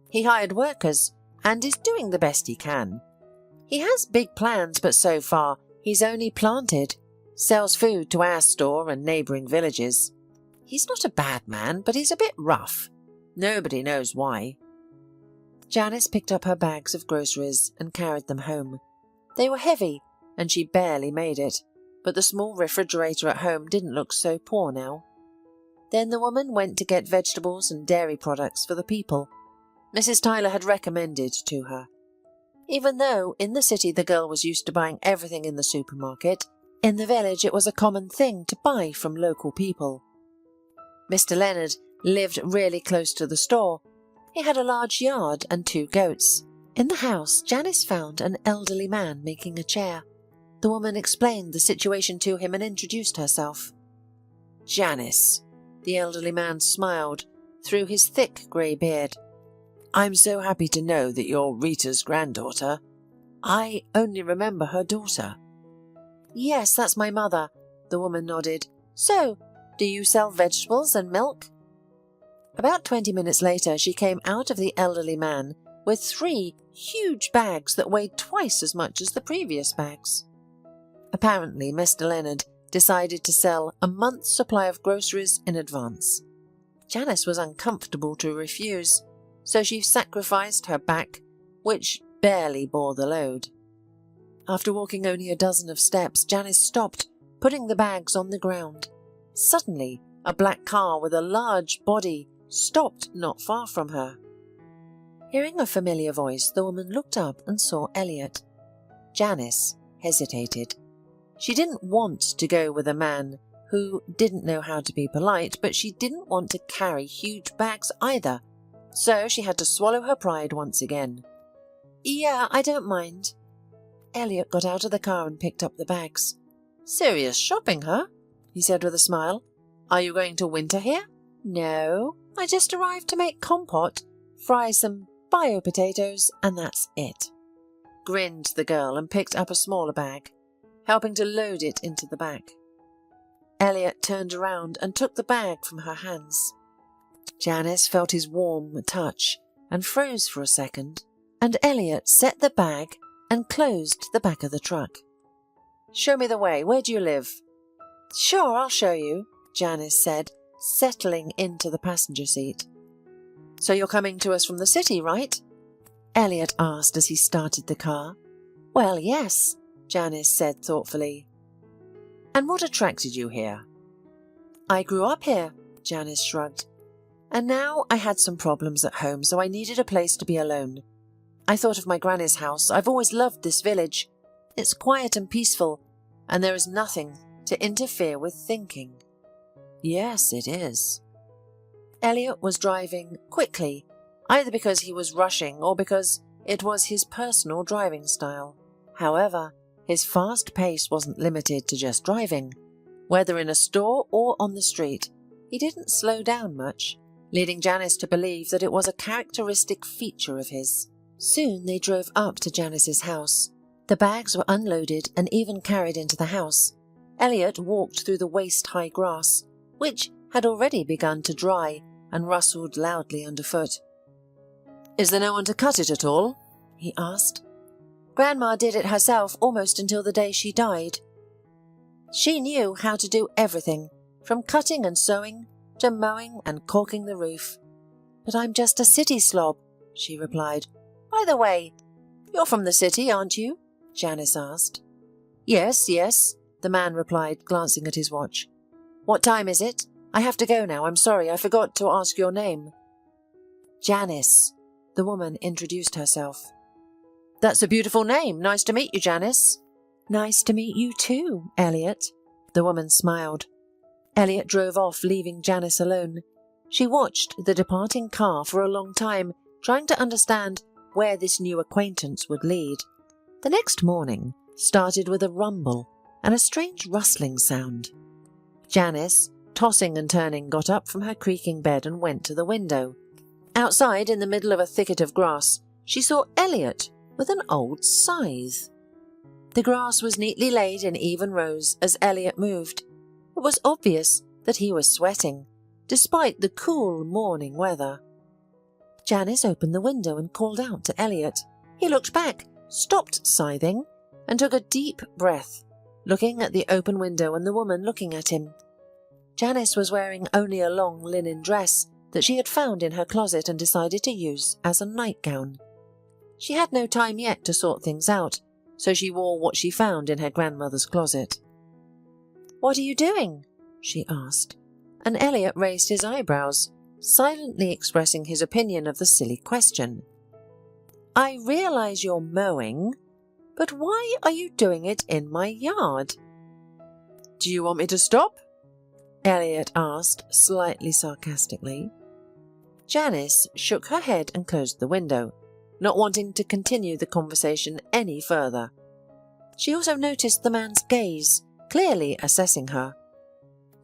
He hired workers and is doing the best he can. He has big plans, but so far he's only planted, sells food to our store and neighbouring villages. He's not a bad man, but he's a bit rough. Nobody knows why. Janice picked up her bags of groceries and carried them home. They were heavy, and she barely made it, but the small refrigerator at home didn't look so poor now. Then the woman went to get vegetables and dairy products for the people Mrs. Tyler had recommended to her. Even though in the city the girl was used to buying everything in the supermarket, in the village it was a common thing to buy from local people. Mr. Leonard lived really close to the store. He had a large yard and 2 goats. In the house, Janice found an elderly man making a chair. The woman explained the situation to him and introduced herself. Janice. The elderly man smiled through his thick grey beard. I'm so happy to know that you're Rita's granddaughter. I only remember her daughter. Yes, that's my mother, the woman nodded. So, do you sell vegetables and milk? About 20 minutes later, she came out of the elderly man with 3 huge bags that weighed twice as much as the previous bags. Apparently, Mr. Leonard decided to sell a month's supply of groceries in advance. Janice was uncomfortable to refuse, so she sacrificed her back, which barely bore the load. After walking only a dozen of steps, Janice stopped, putting the bags on the ground. Suddenly, a black car with a large body stopped not far from her. Hearing a familiar voice, the woman looked up and saw Elliot. Janice hesitated. She didn't want to go with a man who didn't know how to be polite, but she didn't want to carry huge bags either, so she had to swallow her pride once again. Yeah, I don't mind. Elliot got out of the car and picked up the bags. Serious shopping, huh? He said with a smile. Are you going to winter here? No, I just arrived to make compote, fry some bio potatoes, and that's it. Grinned the girl and picked up a smaller bag, helping to load it into the back. Elliot turned around and took the bag from her hands. Janice felt his warm touch and froze for a second, and Elliot set the bag and closed the back of the truck. Show me the way. Where do you live? Sure, I'll show you, Janice said, settling into the passenger seat. So you're coming to us from the city, right? Elliot asked as he started the car. Well, yes, Janice said thoughtfully. And what attracted you here? I grew up here, Janice shrugged. And now I had some problems at home, so I needed a place to be alone. I thought of my granny's house. I've always loved this village. It's quiet and peaceful, and there is nothing to interfere with thinking. Yes, it is. Elliot was driving quickly, either because he was rushing or because it was his personal driving style. However, his fast pace wasn't limited to just driving. Whether in a store or on the street, he didn't slow down much, leading Janice to believe that it was a characteristic feature of his. Soon they drove up to Janice's house. The bags were unloaded and even carried into the house. Elliot walked through the waist-high grass, which had already begun to dry and rustled loudly underfoot. Is there no one to cut it at all? He asked. Grandma did it herself almost until the day she died. She knew how to do everything, from cutting and sewing to mowing and caulking the roof. But I'm just a city slob, she replied. By the way, you're from the city, aren't you? Janice asked. Yes, the man replied, glancing at his watch. What time is it? I have to go now. I'm sorry, I forgot to ask your name. Janice, the woman introduced herself. That's a beautiful name. Nice to meet you, Janice. Nice to meet you too, Elliot. The woman smiled. Elliot drove off, leaving Janice alone. She watched the departing car for a long time, trying to understand where this new acquaintance would lead. The next morning started with a rumble and a strange rustling sound. Janice, tossing and turning, got up from her creaking bed and went to the window. Outside, in the middle of a thicket of grass, she saw Elliot with an old scythe. The grass was neatly laid in even rows as Elliot moved. It was obvious that he was sweating, despite the cool morning weather. Janice opened the window and called out to Elliot. He looked back, stopped scything, and took a deep breath, looking at the open window and the woman looking at him. Janice was wearing only a long linen dress that she had found in her closet and decided to use as a nightgown. She had no time yet to sort things out, so she wore what she found in her grandmother's closet. "What are you doing?" she asked, and Elliot raised his eyebrows, silently expressing his opinion of the silly question. "I realize you're mowing, but why are you doing it in my yard?" "Do you want me to stop?" Elliot asked, slightly sarcastically. Janice shook her head and closed the window, not wanting to continue the conversation any further. She also noticed the man's gaze, clearly assessing her.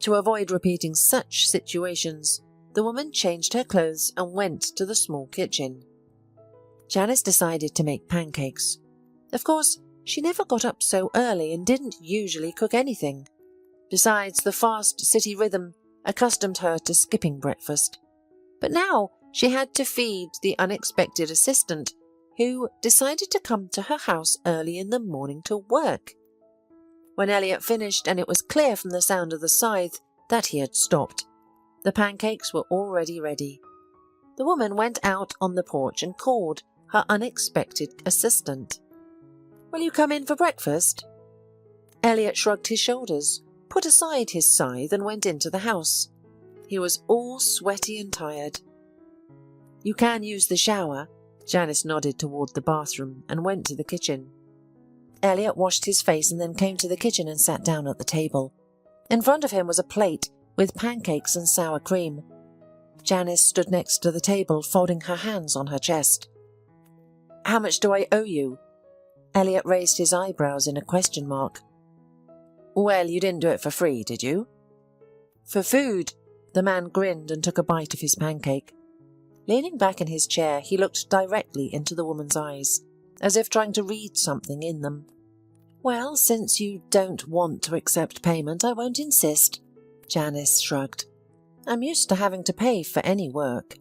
To avoid repeating such situations, the woman changed her clothes and went to the small kitchen. Janice decided to make pancakes. Of course, she never got up so early and didn't usually cook anything. Besides, the fast city rhythm accustomed her to skipping breakfast. But now she had to feed the unexpected assistant, who decided to come to her house early in the morning to work. When Elliot finished and it was clear from the sound of the scythe that he had stopped, the pancakes were already ready. The woman went out on the porch and called her unexpected assistant. "Will you come in for breakfast?" Elliot shrugged his shoulders, put aside his scythe and went into the house. He was all sweaty and tired. "You can use the shower." Janice nodded toward the bathroom and went to the kitchen. Elliot washed his face and then came to the kitchen and sat down at the table. In front of him was a plate with pancakes and sour cream. Janice stood next to the table, folding her hands on her chest. "How much do I owe you?" Elliot raised his eyebrows in a question mark. "Well, you didn't do it for free, did you?" "For food." The man grinned and took a bite of his pancake. Leaning back in his chair, he looked directly into the woman's eyes, as if trying to read something in them. "Well, since you don't want to accept payment, I won't insist," Janice shrugged. "I'm used to having to pay for any work."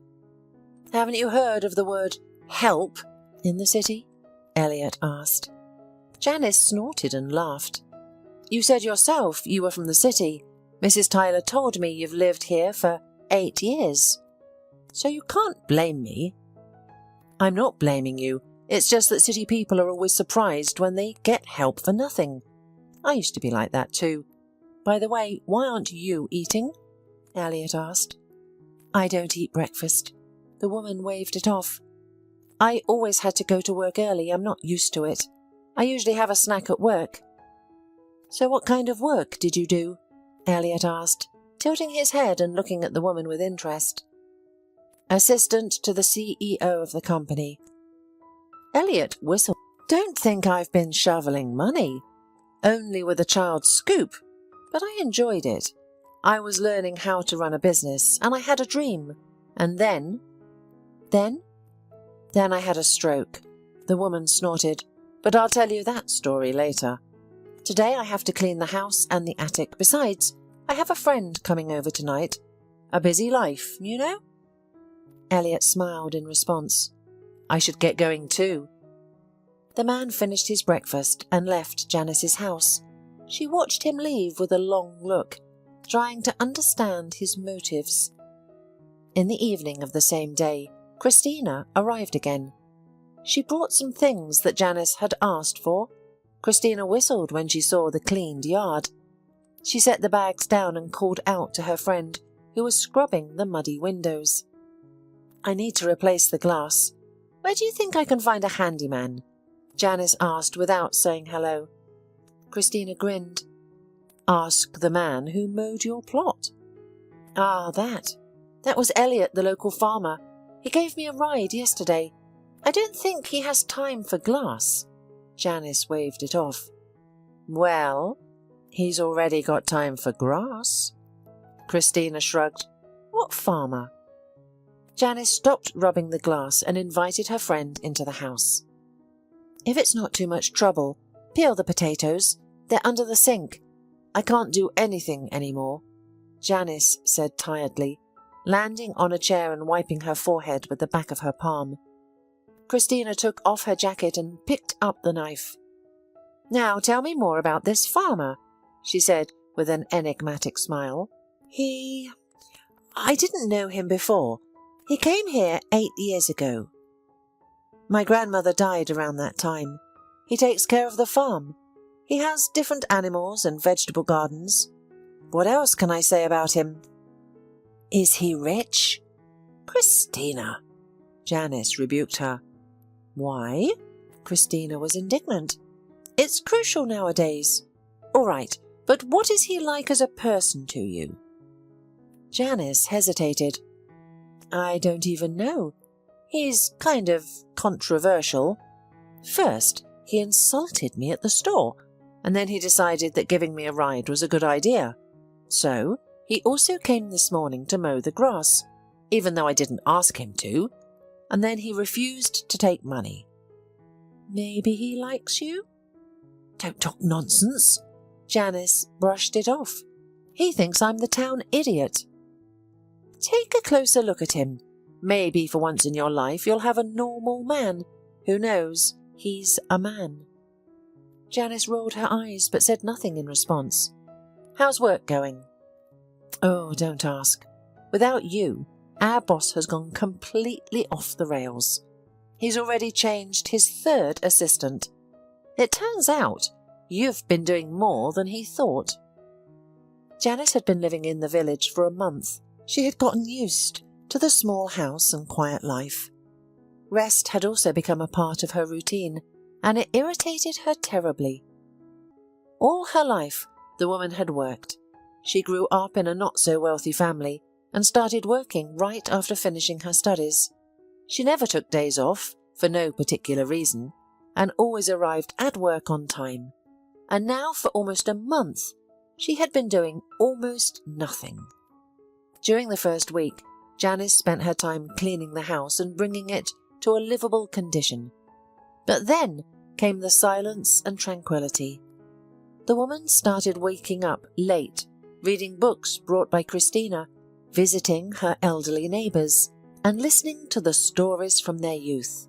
"Haven't you heard of the word help in the city?" Elliot asked. Janice snorted and laughed. "You said yourself you were from the city. Mrs. Tyler told me you've lived here for 8 years. So you can't blame me." "I'm not blaming you. It's just that city people are always surprised when they get help for nothing. I used to be like that too. By the way, why aren't you eating?" Elliot asked. "I don't eat breakfast." The woman waved it off. "I always had to go to work early. I'm not used to it. I usually have a snack at work." "So what kind of work did you do?" Elliot asked, tilting his head and looking at the woman with interest. "Assistant to the CEO of the company." Elliot whistled. "Don't think I've been shoveling money. Only with a child's scoop. But I enjoyed it. I was learning how to run a business, and I had a dream. And then I had a stroke." The woman snorted. "But I'll tell you that story later. Today I have to clean the house and the attic. Besides, I have a friend coming over tonight. A busy life, you know?" Elliot smiled in response. "I should get going too." The man finished his breakfast and left Janice's house. She watched him leave with a long look, trying to understand his motives. In the evening of the same day, Christina arrived again. She brought some things that Janice had asked for. Christina whistled when she saw the cleaned yard. She set the bags down and called out to her friend, who was scrubbing the muddy windows. "I need to replace the glass. Where do you think I can find a handyman?" Janice asked without saying hello. Christina grinned. "Ask the man who mowed your plot." "Ah, that was Elliot, the local farmer. He gave me a ride yesterday. I don't think he has time for glass." Janice waved it off. "Well, he's already got time for grass." Christina shrugged. "What farmer?" Janice stopped rubbing the glass and invited her friend into the house. "If it's not too much trouble, peel the potatoes. They're under the sink. I can't do anything anymore," Janice said tiredly, landing on a chair and wiping her forehead with the back of her palm. Christina took off her jacket and picked up the knife. "Now tell me more about this farmer," she said with an enigmatic smile. I didn't know him before. He came here 8 years ago. My grandmother died around that time. He takes care of the farm. He has different animals and vegetable gardens. What else can I say about him?" "Is he rich?" "Christina!" Janice rebuked her. "Why?" Christina was indignant. "It's crucial nowadays. All right, but what is he like as a person to you?" Janice hesitated. "I don't even know. He's kind of controversial. First, he insulted me at the store, and then he decided that giving me a ride was a good idea. So, he also came this morning to mow the grass, even though I didn't ask him to, and then he refused to take money." "Maybe he likes you?" "Don't talk nonsense." Janice brushed it off. "He thinks I'm the town idiot." "Take a closer look at him. Maybe for once in your life you'll have a normal man. Who knows? He's a man." Janice rolled her eyes but said nothing in response. "How's work going?" "Oh, don't ask. Without you, our boss has gone completely off the rails. He's already changed his 3rd assistant. It turns out you've been doing more than he thought." Janice had been living in the village for a month. She had gotten used to the small house and quiet life. Rest had also become a part of her routine, and it irritated her terribly. All her life, the woman had worked. She grew up in a not-so-wealthy family and started working right after finishing her studies. She never took days off, for no particular reason, and always arrived at work on time. And now, for almost a month, she had been doing almost nothing. During the first week, Janice spent her time cleaning the house and bringing it to a livable condition. But then came the silence and tranquility. The woman started waking up late, reading books brought by Christina, visiting her elderly neighbours, and listening to the stories from their youth.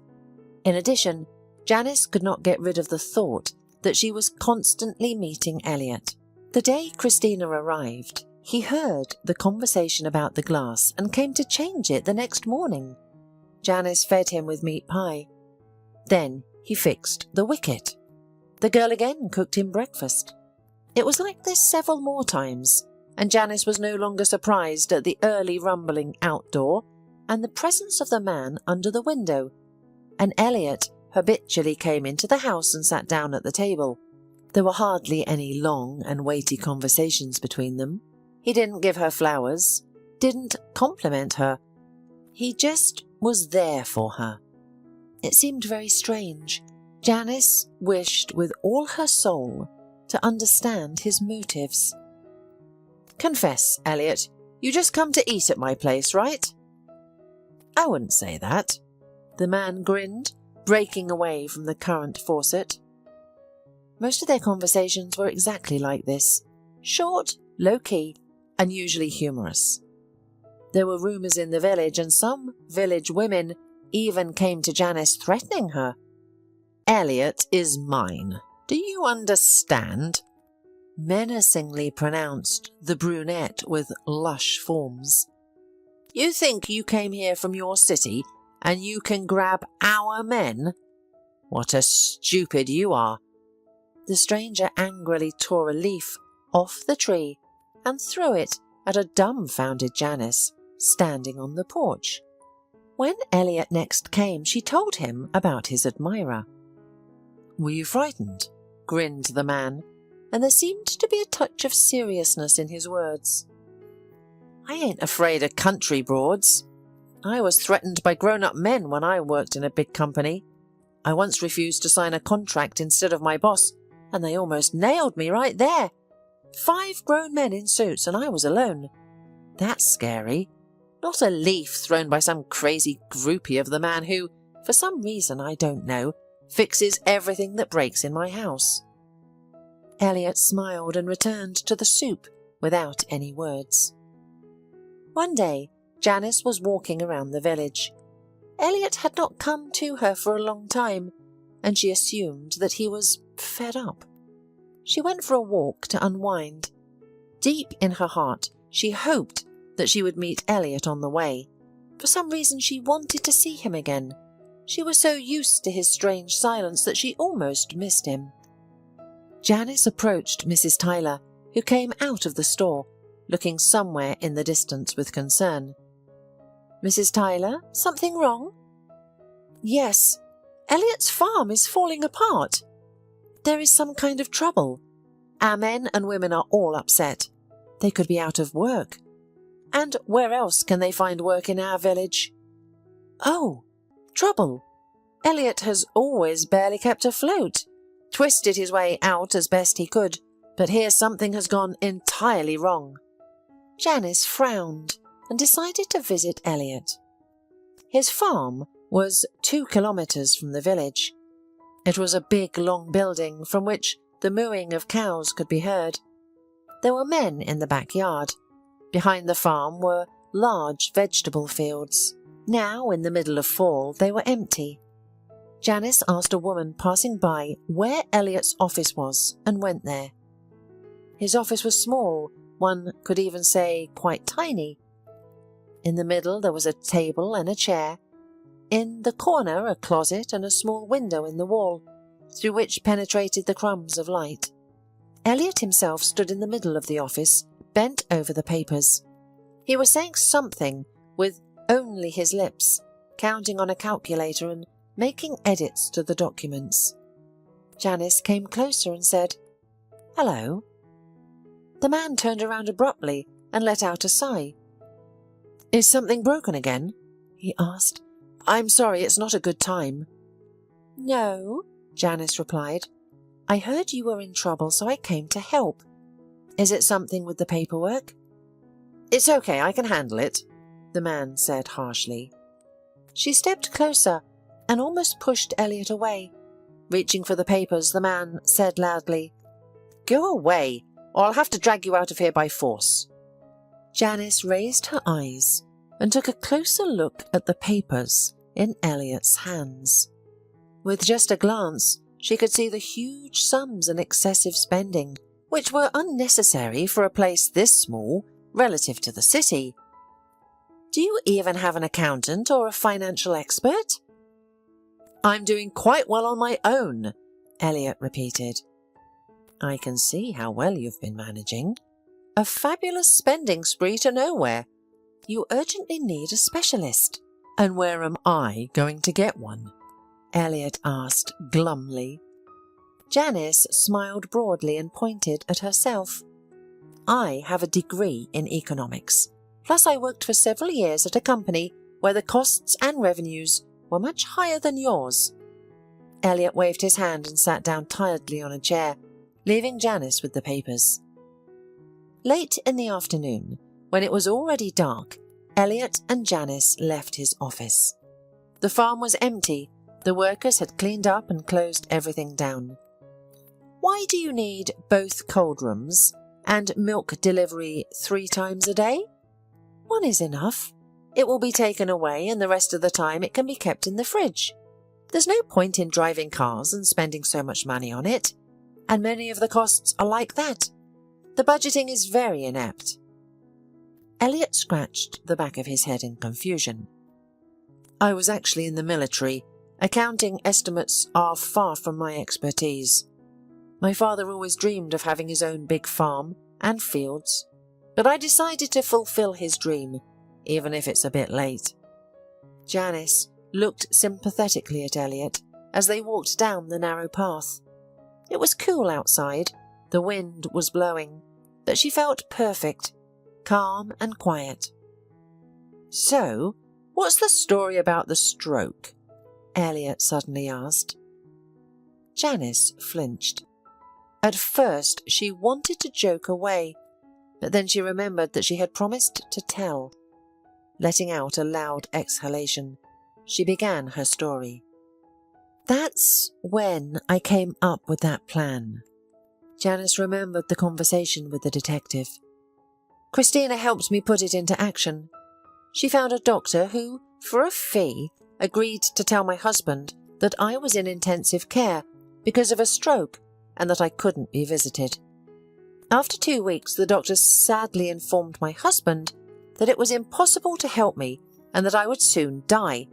In addition, Janice could not get rid of the thought that she was constantly meeting Elliot. The day Christina arrived, he heard the conversation about the glass and came to change it the next morning. Janice fed him with meat pie. Then he fixed the wicket. The girl again cooked him breakfast. It was like this several more times, and Janice was no longer surprised at the early rumbling outdoor and the presence of the man under the window. And Elliot habitually came into the house and sat down at the table. There were hardly any long and weighty conversations between them. He didn't give her flowers, didn't compliment her. He just was there for her. It seemed very strange. Janice wished with all her soul to understand his motives. "Confess, Elliot, you just come to eat at my place, right?" "I wouldn't say that." The man grinned, breaking away from the current faucet. Most of their conversations were exactly like this, short, low-key, and usually humorous. There were rumours in the village, and some village women even came to Janice threatening her. "Elliot is mine. Do you understand?" Menacingly pronounced the brunette with lush forms. "You think you came here from your city and you can grab our men? What a stupid you are." The stranger angrily tore a leaf off the tree and threw it at a dumbfounded Janice standing on the porch. When Elliot next came, she told him about his admirer. "Were you frightened?" grinned the man, and there seemed to be a touch of seriousness in his words. "I ain't afraid of country broads. I was threatened by grown-up men when I worked in a big company. I once refused to sign a contract instead of my boss, and they almost nailed me right there. 5 grown men in suits, and I was alone. That's scary. not a leaf thrown by some crazy groupie of the man who, for some reason I don't know, fixes everything that breaks in my house." Elliot smiled and returned to the soup without any words. One day, Janice was walking around the village. Elliot had not come to her for a long time, and she assumed that he was fed up. She went for a walk to unwind. Deep in her heart, she hoped that she would meet Elliot on the way. For some reason she wanted to see him again. She was so used to his strange silence that she almost missed him. Janice approached Mrs. Tyler, who came out of the store, looking somewhere in the distance with concern. "Mrs. Tyler, something wrong?" "Yes, Elliot's farm is falling apart. There is some kind of trouble. Our men and women are all upset. They could be out of work. And where else can they find work in our village?" "Oh, trouble. Elliot has always barely kept afloat, twisted his way out as best he could, but here something has gone entirely wrong." Janice frowned and decided to visit Elliot. His farm was 2 kilometers from the village. It was a big, long building from which the mooing of cows could be heard. There were men in the backyard. Behind the farm were large vegetable fields. Now, in the middle of fall, they were empty. Janice asked a woman passing by where Elliot's office was and went there. His office was small, one could even say quite tiny. In the middle there was a table and a chair. In the corner a closet and a small window in the wall, through which penetrated the crumbs of light. Elliot himself stood in the middle of the office, bent over the papers. He was saying something with only his lips, counting on a calculator and making edits to the documents. Janice came closer and said, "Hello." The man turned around abruptly and let out a sigh. "Is something broken again?" he asked. "I'm sorry, it's not a good time." "No," Janice replied. "I heard you were in trouble, so I came to help. Is it something with the paperwork?" "It's okay, I can handle it," the man said harshly. She stepped closer and almost pushed Elliot away. Reaching for the papers, the man said loudly, "Go away, or I'll have to drag you out of here by force." Janice raised her eyes and took a closer look at the papers in Elliot's hands. With just a glance, she could see the huge sums and excessive spending, which were unnecessary for a place this small relative to the city. "Do you even have an accountant or a financial expert?" "I'm doing quite well on my own," Elliot repeated. "I can see how well you've been managing. A fabulous spending spree to nowhere. You urgently need a specialist." "And where am I going to get one?" Elliot asked glumly. Janice smiled broadly and pointed at herself. "I have a degree in economics. Plus I worked for several years at a company where the costs and revenues were much higher than yours." Elliot waved his hand and sat down tiredly on a chair, leaving Janice with the papers. Late in the afternoon, when it was already dark, Elliot and Janice left his office. The farm was empty. The workers had cleaned up and closed everything down. "Why do you need both cold rooms and milk delivery 3 times a day?" "One is enough. It will be taken away and the rest of the time it can be kept in the fridge. There's no point in driving cars and spending so much money on it, and many of the costs are like that. The budgeting is very inept." Elliot scratched the back of his head in confusion. "I was actually in the military. Accounting estimates are far from my expertise. My father always dreamed of having his own big farm and fields, but I decided to fulfill his dream, even if it's a bit late." Janice looked sympathetically at Elliot as they walked down the narrow path. It was cool outside, the wind was blowing, but she felt perfect, calm and quiet. "So, what's the story about the stroke?" Elliot suddenly asked. Janice flinched. At first she wanted to joke away, but then she remembered that she had promised to tell. letting out a loud exhalation, she began her story. That's when I came up with that plan. Janice remembered the conversation with the detective. Christina helped me put it into action. She found a doctor who, for a fee, agreed to tell my husband that I was in intensive care because of a stroke and that I couldn't be visited. After 2 weeks, the doctor sadly informed my husband that it was impossible to help me and that I would soon die,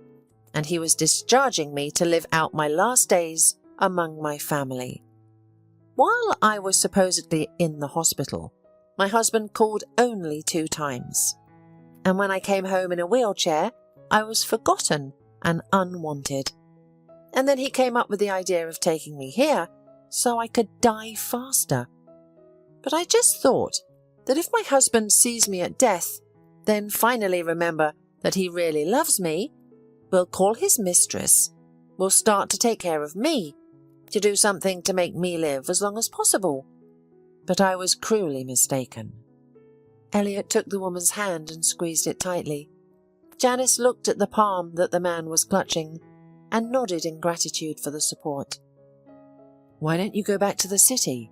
and he was discharging me to live out my last days among my family. While I was supposedly in the hospital, my husband called only 2 times, and when I came home in a wheelchair, I was forgotten and unwanted. And then he came up with the idea of taking me here so I could die faster. But I just thought that if my husband sees me at death, then finally remember that he really loves me, will call his mistress, will start to take care of me, to do something to make me live as long as possible. But I was cruelly mistaken. Elliot took the woman's hand and squeezed it tightly. Janice looked at the palm that the man was clutching and nodded in gratitude for the support. Why don't you go back to the city?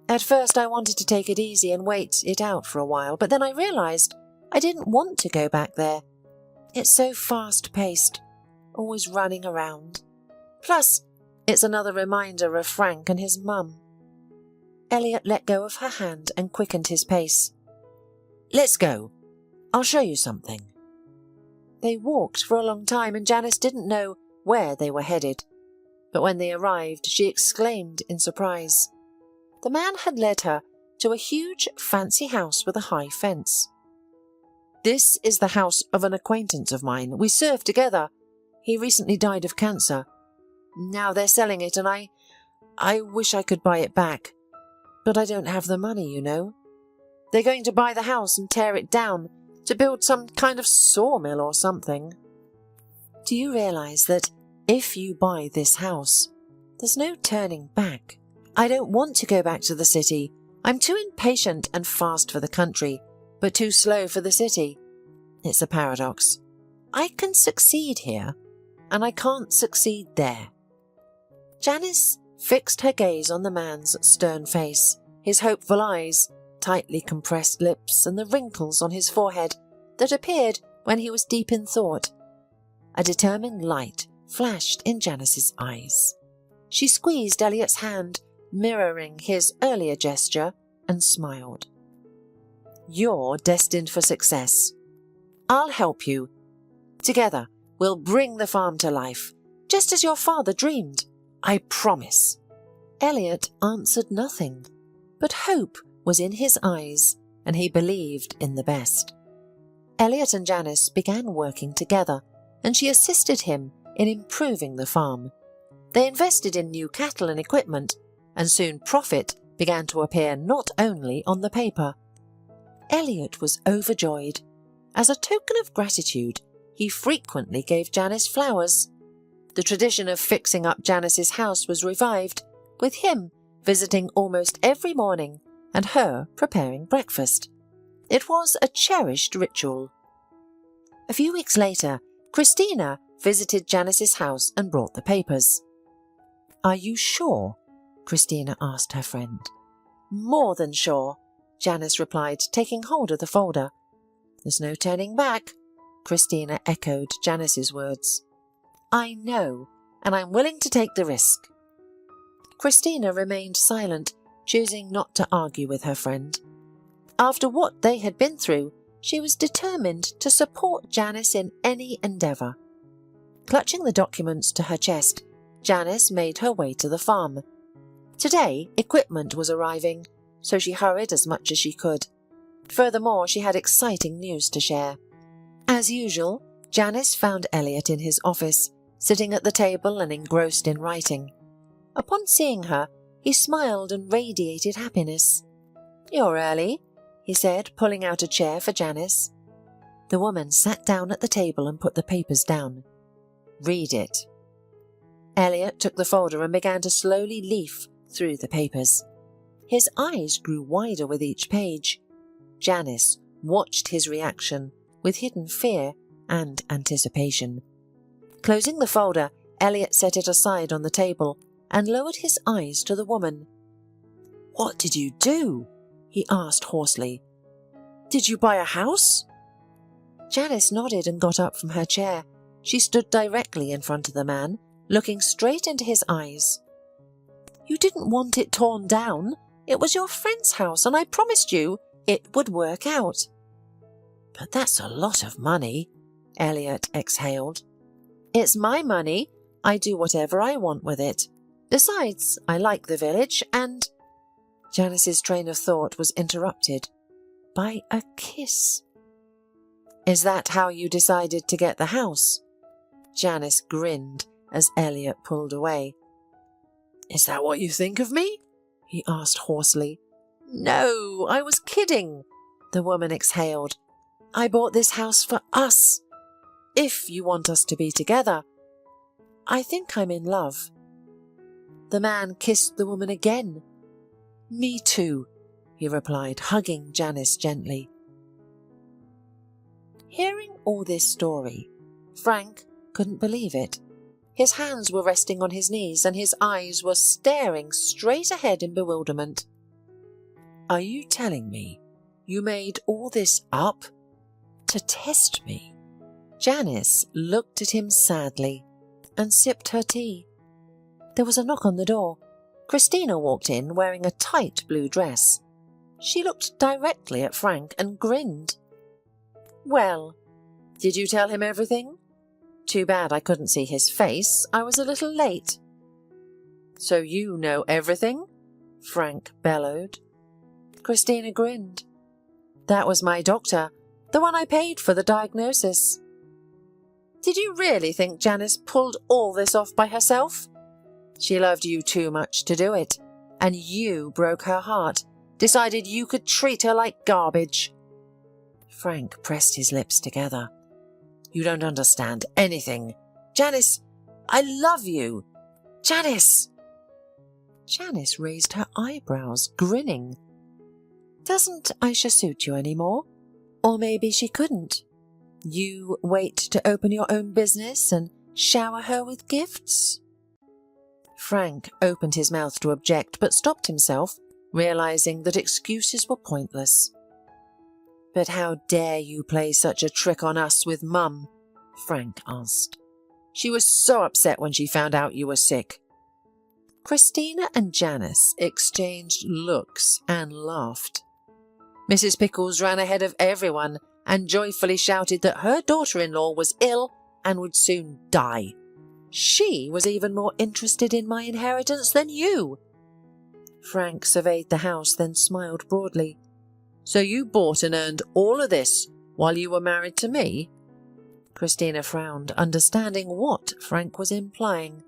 At first I wanted to take it easy and wait it out for a while, but then I realized I didn't want to go back there. It's so fast-paced, always running around. Plus, it's another reminder of Frank and his mum. Elliot let go of her hand and quickened his pace. Let's go. I'll show you something. They walked for a long time and Janice didn't know where they were headed. But when they arrived, she exclaimed in surprise. The man had led her to a huge, fancy house with a high fence. This is the house of an acquaintance of mine. We served together. He recently died of cancer. Now they're selling it and I wish I could buy it back. But I don't have the money, you know. They're going to buy the house and tear it down to build some kind of sawmill or something. Do you realize that if you buy this house, there's no turning back? I don't want to go back to the city. I'm too impatient and fast for the country, but too slow for the city. It's a paradox. I can succeed here, and I can't succeed there. Janice fixed her gaze on the man's stern face, his hopeful eyes, tightly compressed lips, and the wrinkles on his forehead that appeared when he was deep in thought. A determined light flashed in Janice's eyes. She squeezed Elliot's hand, mirroring his earlier gesture, and smiled. You're destined for success. I'll help you. Together, we'll bring the farm to life, just as your father dreamed. I promise. Elliot answered nothing, but hope was in his eyes, and he believed in the best. Elliot and Janice began working together, and she assisted him in improving the farm. They invested in new cattle and equipment, and soon profit began to appear not only on the paper. Elliot was overjoyed. As a token of gratitude, he frequently gave Janice flowers. The tradition of fixing up Janice's house was revived, with him visiting almost every morning and her preparing breakfast. It was a cherished ritual. A few weeks later, Christina visited Janice's house and brought the papers. Are you sure? Christina asked her friend. More than sure, Janice replied, taking hold of the folder. There's no turning back, Christina echoed Janice's words. I know, and I'm willing to take the risk. Christina remained silent, choosing not to argue with her friend. After what they had been through, she was determined to support Janice in any endeavour. Clutching the documents to her chest, Janice made her way to the farm. Today, equipment was arriving, so she hurried as much as she could. Furthermore, she had exciting news to share. As usual, Janice found Elliot in his office, sitting at the table and engrossed in writing. Upon seeing her, he smiled and radiated happiness. You're early, he said, pulling out a chair for Janice. The woman sat down at the table and put the papers down. Read it. Elliot took the folder and began to slowly leaf through the papers. His eyes grew wider with each page. Janice watched his reaction, with hidden fear and anticipation. Closing the folder, Elliot set it aside on the table and lowered his eyes to the woman. "What did you do?" he asked hoarsely. "Did you buy a house?" Janice nodded and got up from her chair. She stood directly in front of the man, looking straight into his eyes. "You didn't want it torn down. It was your friend's house, and I promised you it would work out." "But that's a lot of money," Elliot exhaled. "It's my money. I do whatever I want with it. Besides, I like the village, and—" Janice's train of thought was interrupted by a kiss. "Is that how you decided to get the house?" Janice grinned as Elliot pulled away. "Is that what you think of me?" he asked hoarsely. "No, I was kidding," the woman exhaled. "I bought this house for us. If you want us to be together. I think I'm in love." The man kissed the woman again. "Me too," he replied, hugging Janice gently. Hearing all this story, Frank couldn't believe it. His hands were resting on his knees and his eyes were staring straight ahead in bewilderment. "Are you telling me you made all this up to test me?" Janice looked at him sadly and sipped her tea. There was a knock on the door. Christina walked in wearing a tight blue dress. She looked directly at Frank and grinned. "Well, did you tell him everything? Too bad I couldn't see his face. I was a little late." "So you know everything?" Frank bellowed. Christina grinned. "That was my doctor, the one I paid for the diagnosis." "Did you really think Janice pulled all this off by herself?" "She loved you too much to do it, and you broke her heart, decided you could treat her like garbage." Frank pressed his lips together. "You don't understand anything. Janice, I love you. Janice!" Janice raised her eyebrows, grinning. "Doesn't Aisha suit you anymore? Or maybe she couldn't. You wait to open your own business and shower her with gifts?" Frank opened his mouth to object, but stopped himself, realizing that excuses were pointless. "But how dare you play such a trick on us with Mum?" Frank asked. "She was so upset when she found out you were sick." Christina and Janice exchanged looks and laughed. Mrs. Pickles ran ahead of everyone and joyfully shouted that her daughter-in-law was ill and would soon die. "She was even more interested in my inheritance than you." Frank surveyed the house, then smiled broadly. "So you bought and earned all of this while you were married to me?" Christina frowned, understanding what Frank was implying.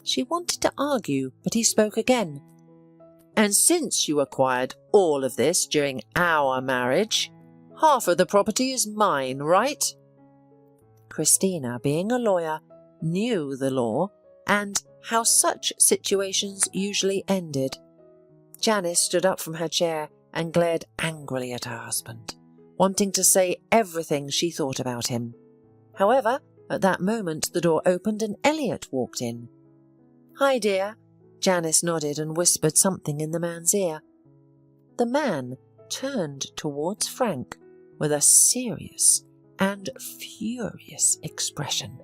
She wanted to argue, but he spoke again. "And since you acquired all of this during our marriage, half of the property is mine, right?" Christina, being a lawyer, knew the law and how such situations usually ended. Janice stood up from her chair and glared angrily at her husband, wanting to say everything she thought about him. However, at that moment the door opened and Elliot walked in. "Hi, dear." Janice nodded and whispered something in the man's ear. The man turned towards Frank with a serious and furious expression.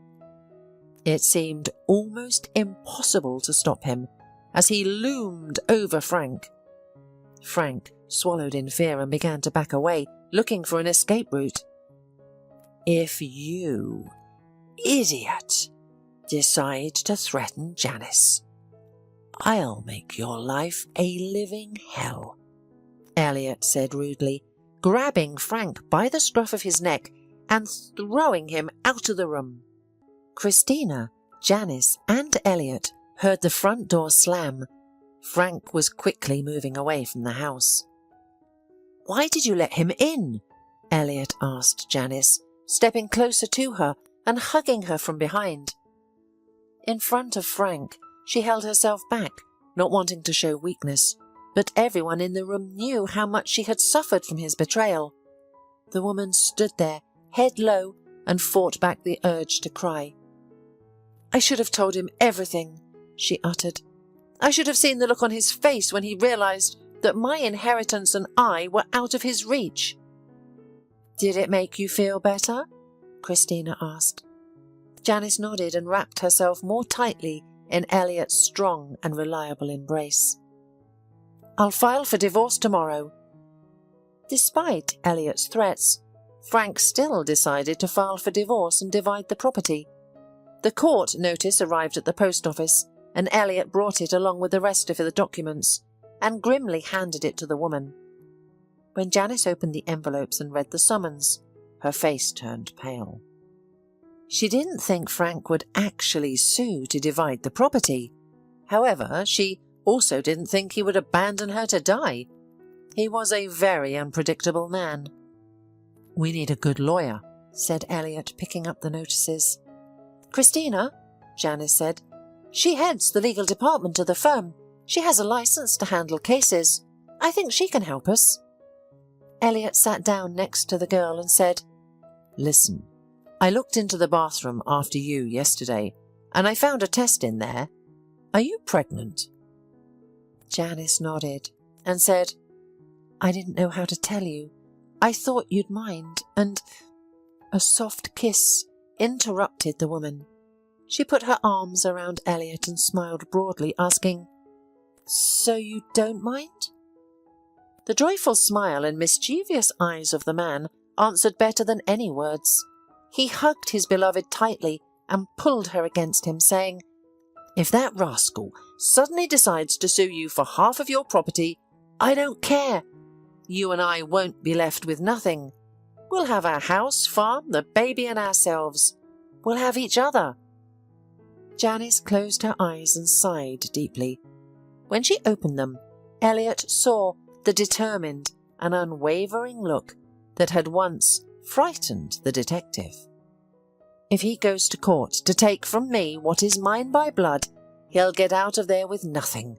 It seemed almost impossible to stop him as he loomed over Frank. Frank swallowed in fear and began to back away, looking for an escape route. "If you, idiot, decide to threaten Janice, I'll make your life a living hell," Elliot said rudely, grabbing Frank by the scruff of his neck and throwing him out of the room. Christina, Janice, and Elliot heard the front door slam. Frank was quickly moving away from the house. "Why did you let him in?" Elliot asked Janice, stepping closer to her and hugging her from behind. In front of Frank, she held herself back, not wanting to show weakness, but everyone in the room knew how much she had suffered from his betrayal. The woman stood there, head low, and fought back the urge to cry. "I should have told him everything," she uttered. "I should have seen the look on his face when he realized that my inheritance and I were out of his reach." "Did it make you feel better?" Christina asked. Janice nodded and wrapped herself more tightly in Elliot's strong and reliable embrace. "I'll file for divorce tomorrow." Despite Elliot's threats, Frank still decided to file for divorce and divide the property. The court notice arrived at the post office, and Elliot brought it along with the rest of the documents and grimly handed it to the woman. When Janice opened the envelopes and read the summons, her face turned pale. She didn't think Frank would actually sue to divide the property. However, she also didn't think he would abandon her to die. He was a very unpredictable man. "We need a good lawyer," said Elliot, picking up the notices. "Christina," Janice said. "She heads the legal department of the firm. She has a license to handle cases. I think she can help us." Elliot sat down next to the girl and said, "Listen, I looked into the bathroom after you yesterday, and I found a test in there. Are you pregnant?" Janice nodded and said, "I didn't know how to tell you. I thought you'd mind," and a soft kiss interrupted the woman. She put her arms around Elliot and smiled broadly, asking, "So you don't mind?" The joyful smile and mischievous eyes of the man answered better than any words. He hugged his beloved tightly and pulled her against him, saying, "If that rascal suddenly decides to sue you for half of your property, I don't care. You and I won't be left with nothing. We'll have our house, farm, the baby and ourselves. We'll have each other." Janice closed her eyes and sighed deeply. When she opened them, Elliot saw the determined and unwavering look that had once frightened the detective. "If he goes to court to take from me what is mine by blood, he'll get out of there with nothing.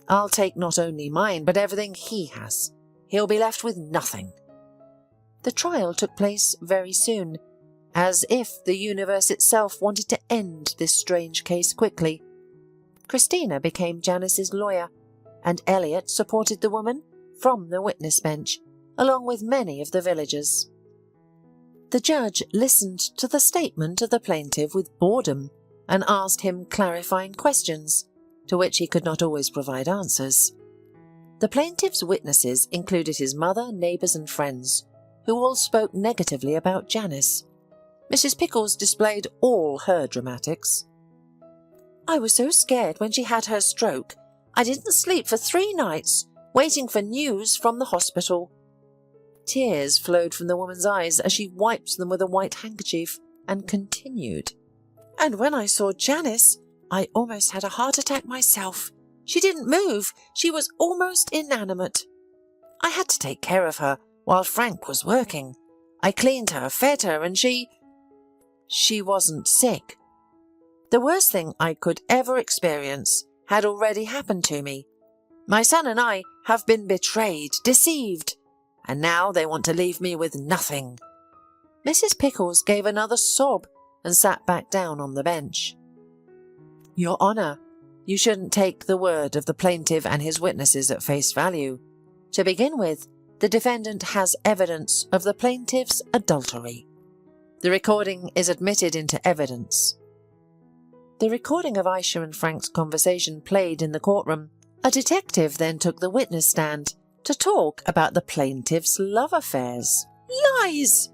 I'll take not only mine, but everything he has. He'll be left with nothing." The trial took place very soon, as if the universe itself wanted to end this strange case quickly. Christina became Janice's lawyer, and Elliot supported the woman from the witness bench, along with many of the villagers. The judge listened to the statement of the plaintiff with boredom and asked him clarifying questions, to which he could not always provide answers. The plaintiff's witnesses included his mother, neighbours and friends, who all spoke negatively about Janice. Mrs. Pickles displayed all her dramatics. "I was so scared when she had her stroke. I didn't sleep for 3 nights, waiting for news from the hospital." Tears flowed from the woman's eyes as she wiped them with a white handkerchief and continued. "And when I saw Janice, I almost had a heart attack myself. She didn't move. She was almost inanimate. I had to take care of her while Frank was working. I cleaned her, fed her, and she wasn't sick. The worst thing I could ever experience had already happened to me. My son and I have been betrayed, deceived, and now they want to leave me with nothing." Mrs. Pickles gave another sob and sat back down on the bench. "Your Honour, you shouldn't take the word of the plaintiff and his witnesses at face value. To begin with, the defendant has evidence of the plaintiff's adultery. The recording is admitted into evidence." The recording of Aisha and Frank's conversation played in the courtroom. A detective then took the witness stand to talk about the plaintiff's love affairs. "Lies!"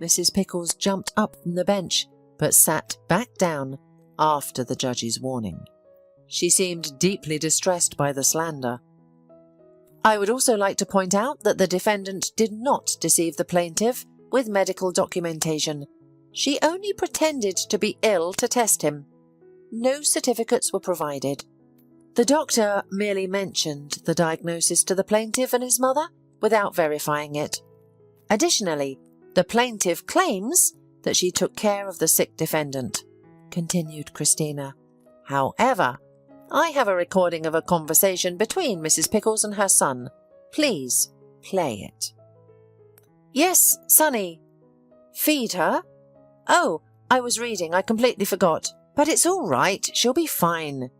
Mrs. Pickles jumped up from the bench, but sat back down after the judge's warning. She seemed deeply distressed by the slander. "I would also like to point out that the defendant did not deceive the plaintiff with medical documentation. She only pretended to be ill to test him. No certificates were provided. The doctor merely mentioned the diagnosis to the plaintiff and his mother without verifying it. Additionally, the plaintiff claims that she took care of the sick defendant," continued Christina. "However, I have a recording of a conversation between Mrs. Pickles and her son. Please play it." "Yes, Sonny." Feed her? Oh, I was reading, I completely forgot. But it's all right, she'll be fine.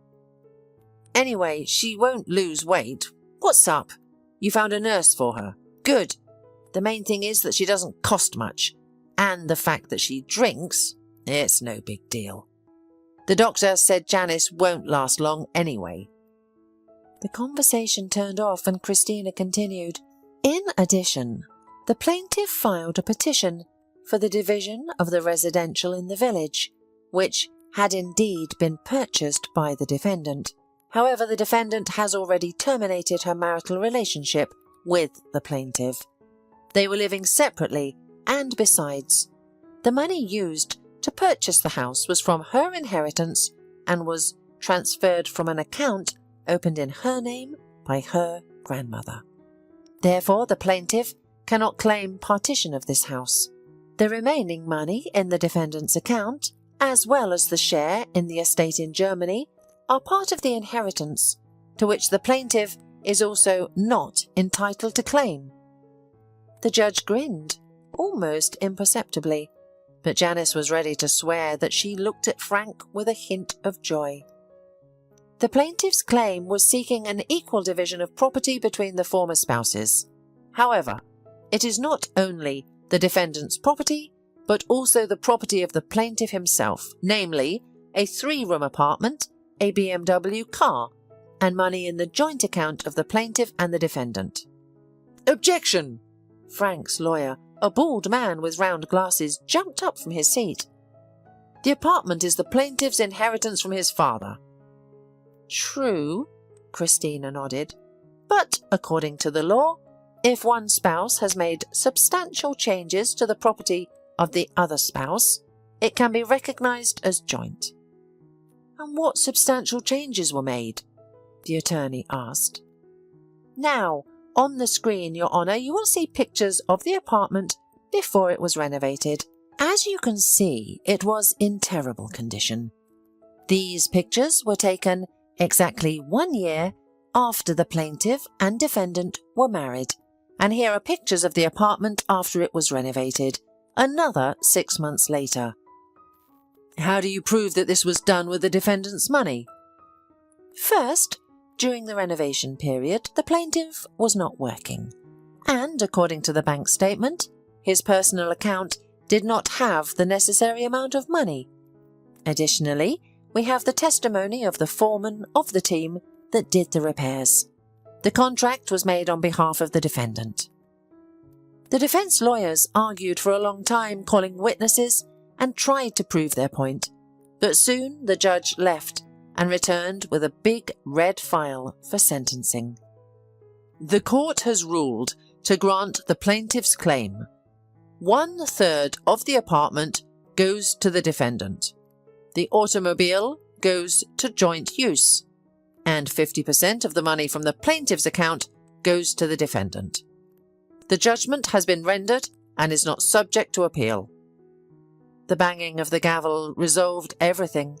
Anyway, she won't lose weight. What's up? You found a nurse for her. Good. The main thing is that she doesn't cost much. And the fact that she drinks, it's no big deal. The doctor said Janice won't last long anyway. The conversation turned off and Christina continued. In addition, the plaintiff filed a petition for the division of the residential in the village, which had indeed been purchased by the defendant. However, the defendant has already terminated her marital relationship with the plaintiff. They were living separately, and besides, the money used to purchase the house was from her inheritance and was transferred from an account opened in her name by her grandmother. Therefore, the plaintiff cannot claim partition of this house. The remaining money in the defendant's account, as well as the share in the estate in Germany, are part of the inheritance, to which the plaintiff is also not entitled to claim. The judge grinned, almost imperceptibly, but Janice was ready to swear that she looked at Frank with a hint of joy. The plaintiff's claim was seeking an equal division of property between the former spouses. However, it is not only the defendant's property, but also the property of the plaintiff himself, namely a 3-room apartment, a BMW car, and money in the joint account of the plaintiff and the defendant. Objection! Frank's lawyer, a bald man with round glasses, jumped up from his seat. The apartment is the plaintiff's inheritance from his father. True, Christina nodded, but according to the law, if one spouse has made substantial changes to the property of the other spouse, it can be recognised as joint. And what substantial changes were made? The attorney asked. Now, on the screen, Your Honour, you will see pictures of the apartment before it was renovated. As you can see, it was in terrible condition. These pictures were taken exactly 1 year after the plaintiff and defendant were married, and here are pictures of the apartment after it was renovated, another 6 months later. How do you prove that this was done with the defendant's money? First, during the renovation period, the plaintiff was not working, and according to the bank statement, his personal account did not have the necessary amount of money. Additionally, we have the testimony of the foreman of the team that did the repairs. The contract was made on behalf of the defendant. The defence lawyers argued for a long time, calling witnesses, and tried to prove their point, but soon the judge left and returned with a big red file for sentencing. The court has ruled to grant the plaintiff's claim. 1/3 of the apartment goes to the defendant. The automobile goes to joint use, and 50% of the money from the plaintiff's account goes to the defendant. The judgment has been rendered and is not subject to appeal. The banging of the gavel resolved everything.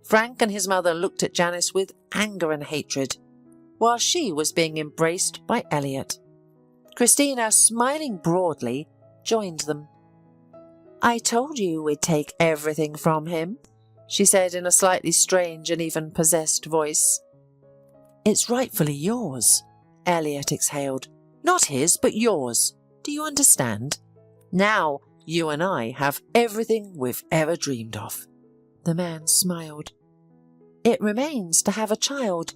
Frank and his mother looked at Janice with anger and hatred, while she was being embraced by Elliot. Christina, smiling broadly, joined them. I told you we'd take everything from him, she said in a slightly strange and even possessed voice. It's rightfully yours, Elliot exhaled. Not his, but yours. Do you understand? Now, you and I have everything we've ever dreamed of. The man smiled. It remains to have a child,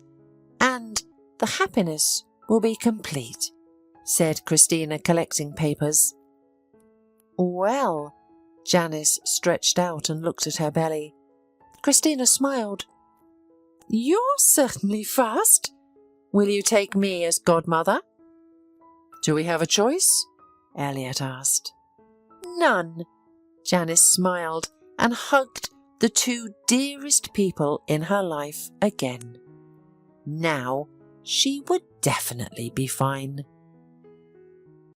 and the happiness will be complete, said Christina, collecting papers. Well, Janice stretched out and looked at her belly. Christina smiled. You're certainly fast. Will you take me as godmother? Do we have a choice? Elliot asked. None. Janice smiled and hugged the 2 dearest people in her life again. Now she would definitely be fine.